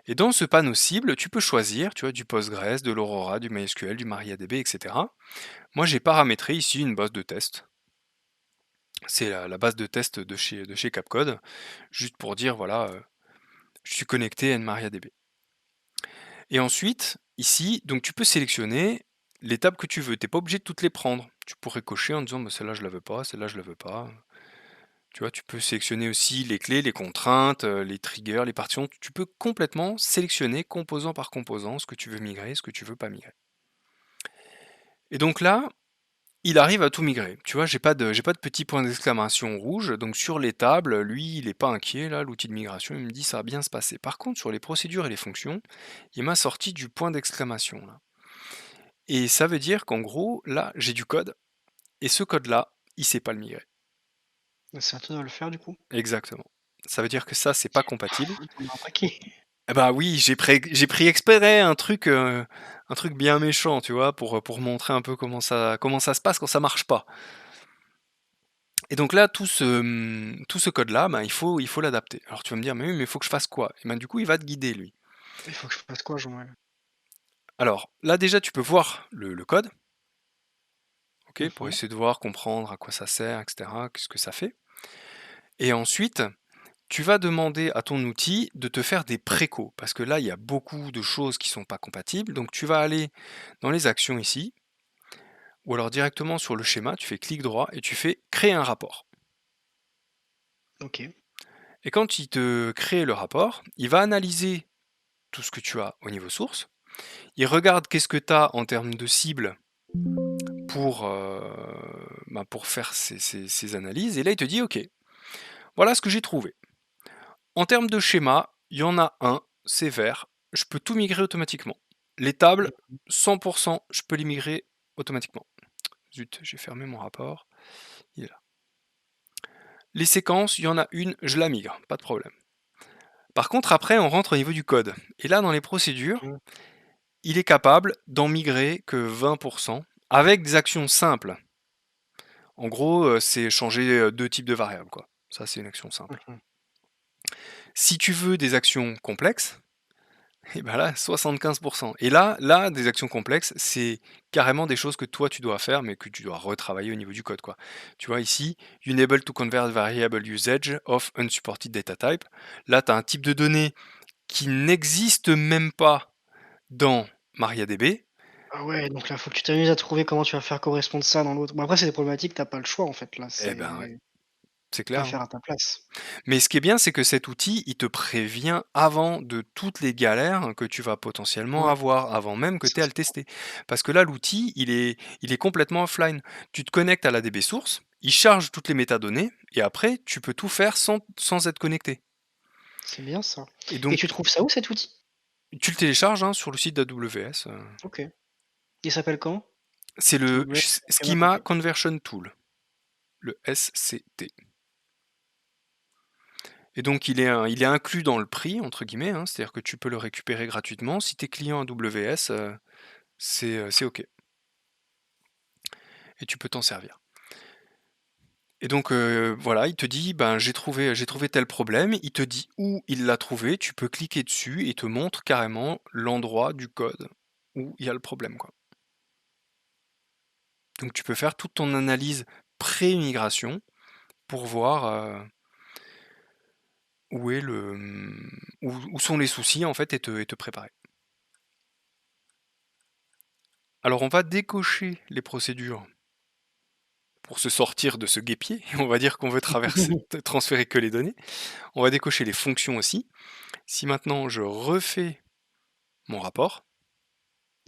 Et dans ce panneau cible, tu peux choisir, tu vois, du Postgres, de l'Aurora, du MySQL, du MariaDB, etc. Moi, j'ai paramétré ici une base de test. C'est la base de test de chez Capcode, juste pour dire, voilà, je suis connecté à une MariaDB. Et ensuite, ici, donc tu peux sélectionner les tables que tu veux. Tu n'es pas obligé de toutes les prendre. Tu pourrais cocher en disant, bah, celle-là, je la veux pas, celle-là, je la veux pas. Tu vois, tu peux sélectionner aussi les clés, les contraintes, les triggers, les partitions. Tu peux complètement sélectionner composant par composant ce que tu veux migrer, ce que tu veux pas migrer. Et donc là, il arrive à tout migrer. Tu vois, j'ai pas de petit point d'exclamation rouge. Donc sur les tables, lui, il est pas inquiet. Là, l'outil de migration, il me dit ça va bien se passer. Par contre, sur les procédures et les fonctions, il m'a sorti du point d'exclamation là. Et ça veut dire qu'en gros, là, j'ai du code. Et ce code-là, il sait pas le migrer. C'est à toi de le faire du coup. Exactement. Ça veut dire que ça, c'est pas compatible. T'en as un paquet. Eh bah oui, j'ai pris exprès un truc bien méchant, tu vois, pour montrer un peu comment ça se passe quand ça marche pas. Et donc là, tout ce code-là, ben, il faut l'adapter. Alors tu vas me dire: «Mais oui, mais il faut que je fasse quoi?» Et ben, du coup, il va te guider lui. Il faut que je fasse quoi, Jean-Noël? Alors là, déjà, tu peux voir le code, OK? Pour Mmh. essayer de voir, comprendre à quoi ça sert et cetera, qu'est-ce que ça fait. Et ensuite, tu vas demander à ton outil de te faire des précaux, parce que là, il y a beaucoup de choses qui sont pas compatibles. Donc tu vas aller dans les actions ici, ou alors directement sur le schéma, tu fais clic droit et tu fais créer un rapport. OK. Et quand il te crée le rapport, il va analyser tout ce que tu as au niveau source. Il regarde qu'est-ce que tu as en termes de cible pour, pour faire ces analyses. Et là, il te dit, OK, voilà ce que j'ai trouvé. En termes de schéma, il y en a un, c'est vert, je peux tout migrer automatiquement. Les tables, Mmh. 100%, je peux les migrer automatiquement. Zut, j'ai fermé mon rapport. Il est là. Les séquences, il y en a une, je la migre, pas de problème. Par contre, après, on rentre au niveau du code. Et là, dans les procédures, Mmh. il est capable d'en migrer que 20% avec des actions simples. En gros, c'est changer deux types de variables, quoi. Ça, c'est une action simple. Mmh. Si tu veux des actions complexes, et ben là, 75%. Et là, des actions complexes, c'est carrément des choses que toi tu dois faire, mais que tu dois retravailler au niveau du code, quoi. Tu vois ici, enable to convert variable usage of unsupported data type. Là, tu as un type de données qui n'existe même pas dans MariaDB. Ah ouais, donc là, faut que tu t'amuses à trouver comment tu vas faire correspondre ça dans l'autre. Bon après c'est des problématiques, tu pas le choix en fait là, Eh ben ouais, c'est c'est pas clair, hein. faire à ta place. Mais ce qui est bien, c'est que cet outil, il te prévient avant de toutes les galères que tu vas potentiellement Ouais, avoir, avant même que tu ça aies à c'est le tester. Parce que là, l'outil, il est complètement offline. Tu te connectes à la DB source, il charge toutes les métadonnées, et après, tu peux tout faire sans être connecté. c'est bien ça. Et Et tu donc, trouves ça où cet outil? tu le télécharges hein, sur le site d'AWS. OK. Il s'appelle comment? C'est le AWS Framework, Schema OK. Conversion Tool, le SCT. Et donc il est inclus dans le prix, entre guillemets, hein, c'est-à-dire que tu peux le récupérer gratuitement. Si tu es client AWS, c'est OK. Et tu peux t'en servir. Et donc voilà, il te dit: «Ben, j'ai trouvé tel problème». Il te dit où il l'a trouvé, tu peux cliquer dessus et il te montre carrément l'endroit du code où il y a le problème, quoi. Donc tu peux faire toute ton analyse pré-migration pour voir, où est où sont les soucis en fait et te préparer. Alors on va décocher les procédures pour se sortir de ce guêpier. On va dire qu'on veut transférer que les données. On va décocher les fonctions aussi. Si maintenant je refais mon rapport,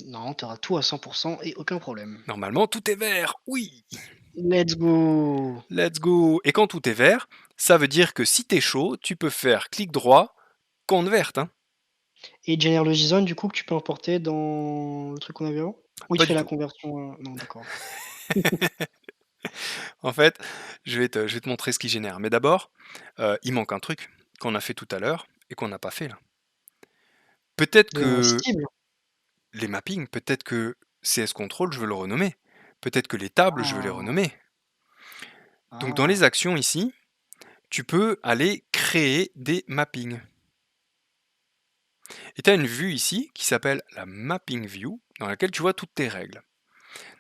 Non, tu auras tout à 100 et aucun problème. normalement tout est vert. Oui, Let's go! let's go. Et quand tout est vert, ça veut dire que si t'es chaud, tu peux faire clic droit, compte verte, hein. Et General JSON du coup que tu peux importer dans le truc qu'on avait avant? Ou il te Pas fait du la tout. conversion, non d'accord. En fait, je vais te montrer ce qu'il génère. Mais d'abord, il manque un truc qu'on a fait tout à l'heure et qu'on n'a pas fait là. Peut-être De que cible? les mappings, peut-être que CS Control, je veux le renommer. Peut-être que les tables, je veux les Ah, renommer. Donc dans les ah, actions ici, tu peux aller créer des mappings. Et tu as une vue ici qui s'appelle la Mapping View, dans laquelle tu vois toutes tes règles.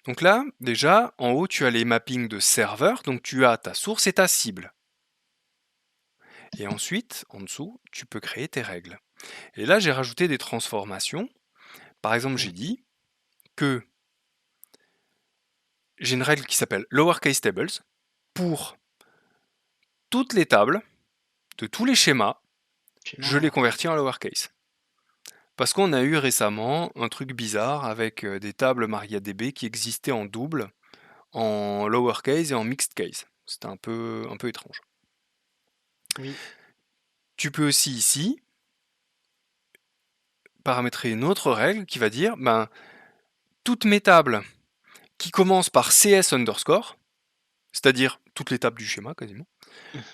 Donc là, déjà, en haut, tu as les mappings de serveur, donc tu as ta source et ta cible. Et ensuite, en dessous, tu peux créer tes règles. Et là, j'ai rajouté des transformations. Par exemple, mmh, j'ai dit que j'ai une règle qui s'appelle lowercase tables pour toutes les tables de tous les schémas, c'est je les malin. convertis en lowercase. Parce qu'on a eu récemment un truc bizarre avec des tables MariaDB qui existaient en double, en lowercase et en mixed case. C'était un peu étrange. Oui. Tu peux aussi ici paramétrer une autre règle qui va dire ben, toutes mes tables qui commencent par CS underscore, c'est-à-dire toutes les tables du schéma quasiment,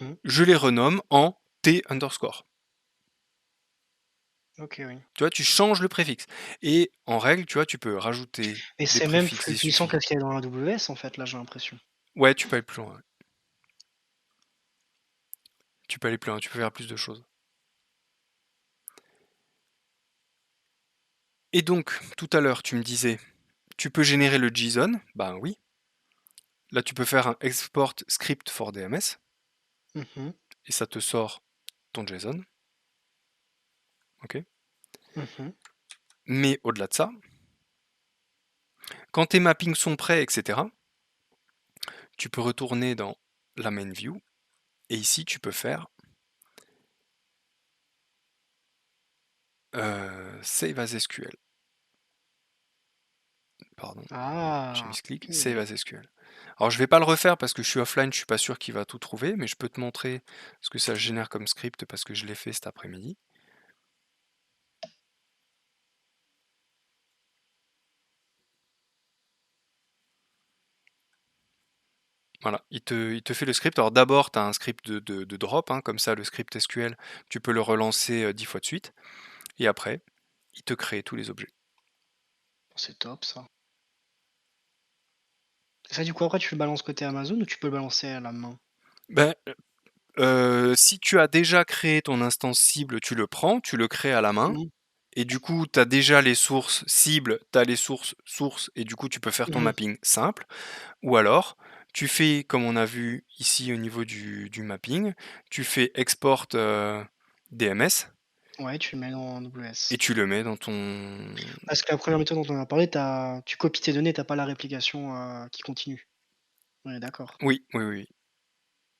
Mmh. je les renomme en T underscore. OK, oui. Tu vois, tu changes le préfixe. Et en règle, tu vois, tu peux rajouter Et des c'est même préfixes, plus des puissant suffixes. que ce qu'il y a dans AWS en fait, là, j'ai l'impression. Ouais, tu peux aller plus loin. Ouais. Tu peux aller plus loin, tu peux faire plus de choses. Et donc, tout à l'heure, tu me disais, tu peux générer le JSON. Ben oui. Là, tu peux faire un export script for DMS Mmh. et ça te sort ton JSON, OK? Mmh. Mais au-delà de ça, quand tes mappings sont prêts, et cetera, tu peux retourner dans la main view et ici tu peux faire, Save as SQL. Pardon, j'ai mis Ah! ce clic, Save OK. as SQL. Alors je vais pas le refaire parce que je suis offline, je suis pas sûr qu'il va tout trouver, mais je peux te montrer ce que ça génère comme script parce que je l'ai fait cet après-midi. Voilà, il te fait le script. Alors d'abord, tu as un script de drop, hein, comme ça le script SQL, tu peux le relancer 10 fois de suite. Et après, il te crée tous les objets. C'est top ça. Et ça, du coup, après, tu le balances côté Amazon ou tu peux le balancer à la main? Ben, si tu as déjà créé ton instance cible, tu le prends, tu le crées à la main. Mmh. Et du coup, tu as déjà les sources cibles, tu as les sources sources, et du coup, tu peux faire ton Mmh. mapping simple. Ou alors, tu fais comme on a vu ici au niveau du mapping, tu fais export DMS Ouais, tu le mets dans et AWS. tu le mets dans ton... Parce que la première méthode dont on a parlé, tu copies tes données, t'as pas la réplication, qui continue. On est d'accord. Oui, oui,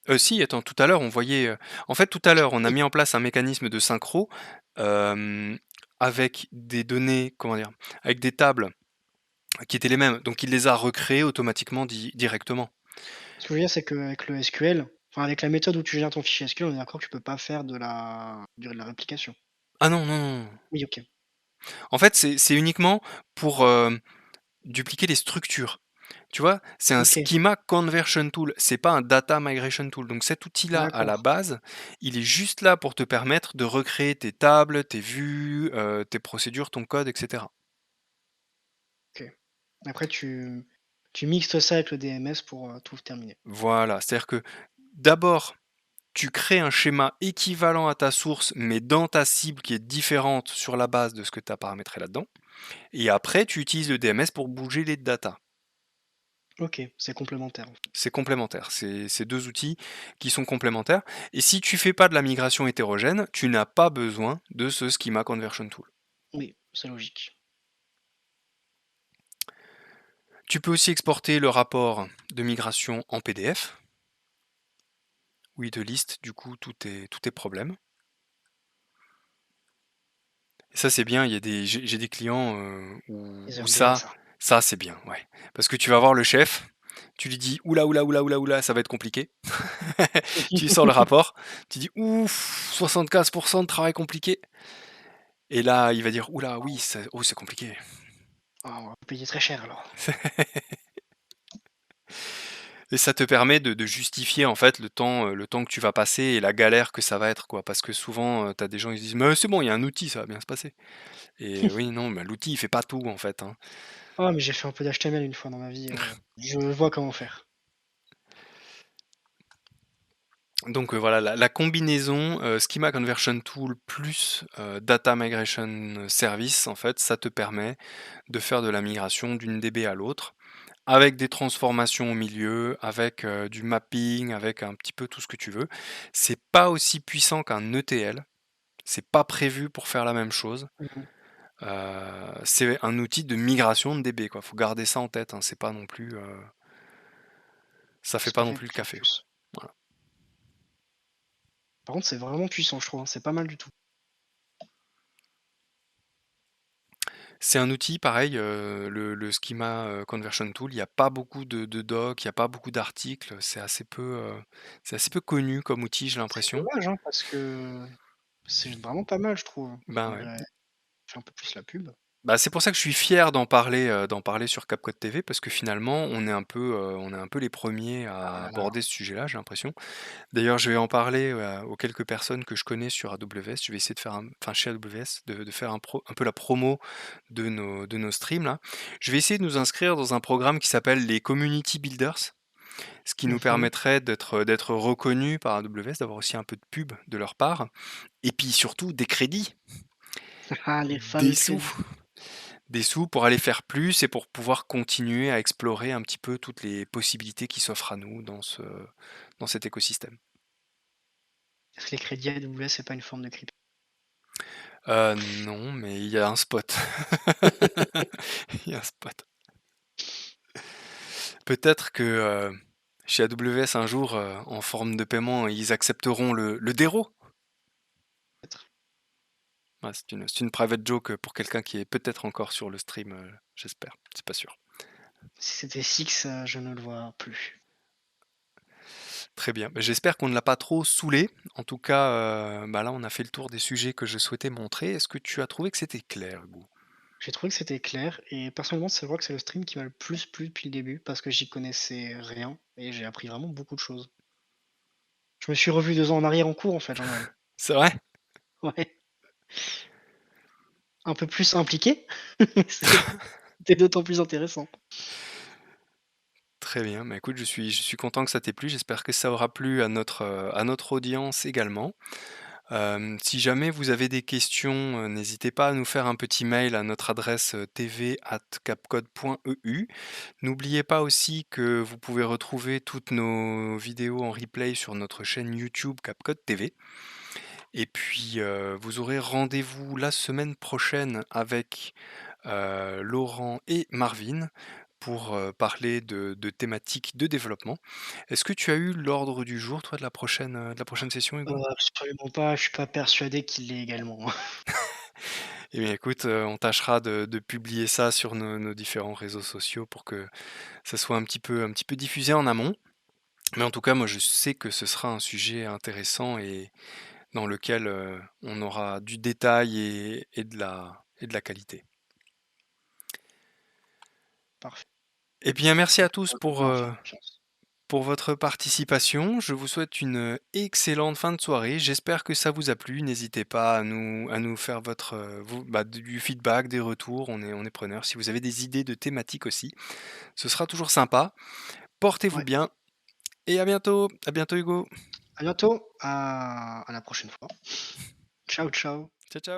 oui. Si, attends, tout à l'heure, on voyait, en fait, tout à l'heure, on a Oui. mis en place un mécanisme de synchro, hem, avec des données, comment dire? Avec des tables qui étaient les mêmes, donc il les a recréées automatiquement directement. Ce que je veux dire, c'est qu'avec le SQL, enfin avec la méthode où tu gères ton fichier SQL, on est d'accord que tu peux pas faire de la réplication? Ah non, non, non, non. Oui, OK. En fait, c'est uniquement pour, dupliquer les structures. Tu vois? C'est un OK, schema conversion tool, c'est pas un data migration tool. Donc cet outil-là, à la d'accord. base, il est juste là pour te permettre de recréer tes tables, tes vues, tes procédures, ton code, et cetera. OK. Après tu mixes ça avec le DMS pour, tout terminer. Voilà, c'est-à-dire que d'abord, tu crées un schéma équivalent à ta source, mais dans ta cible qui est différente sur la base de ce que tu as paramétré là-dedans. Et après, tu utilises le DMS pour bouger les data. OK, c'est complémentaire, en fait. C'est complémentaire. C'est deux outils qui sont complémentaires. Et si tu fais pas de la migration hétérogène, tu n'as pas besoin de ce Schema Conversion Tool. Oui, c'est logique. Tu peux aussi exporter le rapport de migration en PDF, où il te liste du coup tous tes problèmes. Et ça c'est bien, il y a j'ai des clients où Ils aiment bien ça. ça c'est bien, ouais. Parce que tu vas voir le chef, tu lui dis oula oula oula oula oula, ça va être compliqué. Tu lui sors le rapport, tu dis ouf, 75% de travail compliqué. Et là, il va dire oula, oui, oh, c'est compliqué. Ah, on va payer très cher alors. Et ça te permet de justifier en fait le temps que tu vas passer et la galère que ça va être, quoi. Parce que souvent, tu as des gens qui se disent: «Mais c'est bon, il y a un outil, ça va bien se passer». Et oui, non, mais l'outil, il fait pas tout en fait, hein. Ah, mais j'ai fait un peu d'HTML une fois dans ma vie, je vois comment faire. Donc voilà, la combinaison, Schema Conversion Tool plus, Data Migration Service, en fait, ça te permet de faire de la migration d'une DB à l'autre, avec des transformations au milieu, avec, du mapping, avec un petit peu tout ce que tu veux. C'est pas aussi puissant qu'un ETL, c'est pas prévu pour faire la même chose. Mmh. C'est un outil de migration de DB, quoi. Faut garder ça en tête, hein, c'est pas non plus, ça fait C'est pas pas non fait plus le pour café, quoi. tous. Voilà. Par contre, c'est vraiment puissant, je trouve, hein, c'est pas mal du tout. C'est un outil pareil, le Schema, Conversion Tool, il y a pas beaucoup de docs, il y a pas beaucoup d'articles, c'est assez peu connu comme outil, j'ai C'est l'impression. dommage, hein, parce que c'est vraiment pas mal, je trouve. Ben, ouais. Faudrait faire un peu plus la pub. Bah, c'est pour ça que je suis fier d'en parler sur CapCode TV parce que finalement on est un peu les premiers Ah à là là. aborder ce sujet-là, j'ai l'impression. D'ailleurs, je vais en parler, aux quelques personnes que je connais sur AWS. Je vais essayer de faire chez AWS, de faire un peu la promo de nos streams là. Je vais essayer de nous inscrire dans un programme qui s'appelle les Community Builders, ce qui nous Mmh. permettrait d'être reconnus par AWS, d'avoir aussi un peu de pub de leur part et puis surtout des crédits, Ah, les des fameux sous. crédits. Des sous pour aller faire plus et pour pouvoir continuer à explorer un petit peu toutes les possibilités qui s'offrent à nous dans cet écosystème. Est-ce que les crédits AWS, c'est pas une forme de crypto? Non, mais il y a un spot. Il y a un spot. Peut-être que, chez AWS un jour, en forme de paiement, ils accepteront le DERO? Peut-être. Ouais, c'est une private joke, pour quelqu'un qui est peut-être encore sur le stream, j'espère, c'est pas sûr. Si c'était Six, je ne le vois plus. Très bien, bah, j'espère qu'on ne l'a pas trop saoulé. En tout cas, bah, là, on a fait le tour des sujets que je souhaitais montrer. Est-ce que tu as trouvé que c'était clair, Hugo? J'ai trouvé que c'était clair et personnellement, c'est vrai que c'est le stream qui m'a le plus plu depuis le début parce que j'y connaissais rien et j'ai appris vraiment beaucoup de choses. Je me suis revu 2 ans en arrière en cours en fait, Jean-Noël. C'est vrai? Ouais, un peu plus impliqué, c'était d'autant plus intéressant. Très bien, bah, écoute, je suis content que ça t'ait plu. J'espère que ça aura plu à notre audience également. Si jamais vous avez des questions, n'hésitez pas à nous faire un petit mail à notre adresse, tv@capcode.eu. N'oubliez pas aussi que vous pouvez retrouver toutes nos vidéos en replay sur notre chaîne YouTube Capcode TV. Et puis, vous aurez rendez-vous la semaine prochaine avec, Laurent et Marvin pour, parler de thématiques de développement. Est-ce que tu as eu l'ordre du jour, toi, de la prochaine session, Hugo? Absolument pas, je suis pas persuadé qu'il l'ait également. Eh bien, écoute, on tâchera de publier ça sur nos différents réseaux sociaux pour que ça soit un petit peu diffusé en amont. Mais en tout cas, moi, je sais que ce sera un sujet intéressant et dans lequel, on aura du détail et de la qualité. Parfait, Eh bien, merci à tous on peut leur faire confiance. pour votre participation. Je vous souhaite une excellente fin de soirée. J'espère que ça vous a plu. N'hésitez pas à nous faire du feedback, des retours. On est preneurs. Si vous avez des idées de thématiques aussi, ce sera toujours sympa. Portez-vous Ouais, bien et à bientôt. À bientôt, Hugo. à bientôt, à la prochaine fois. Ciao, ciao. Ciao, ciao.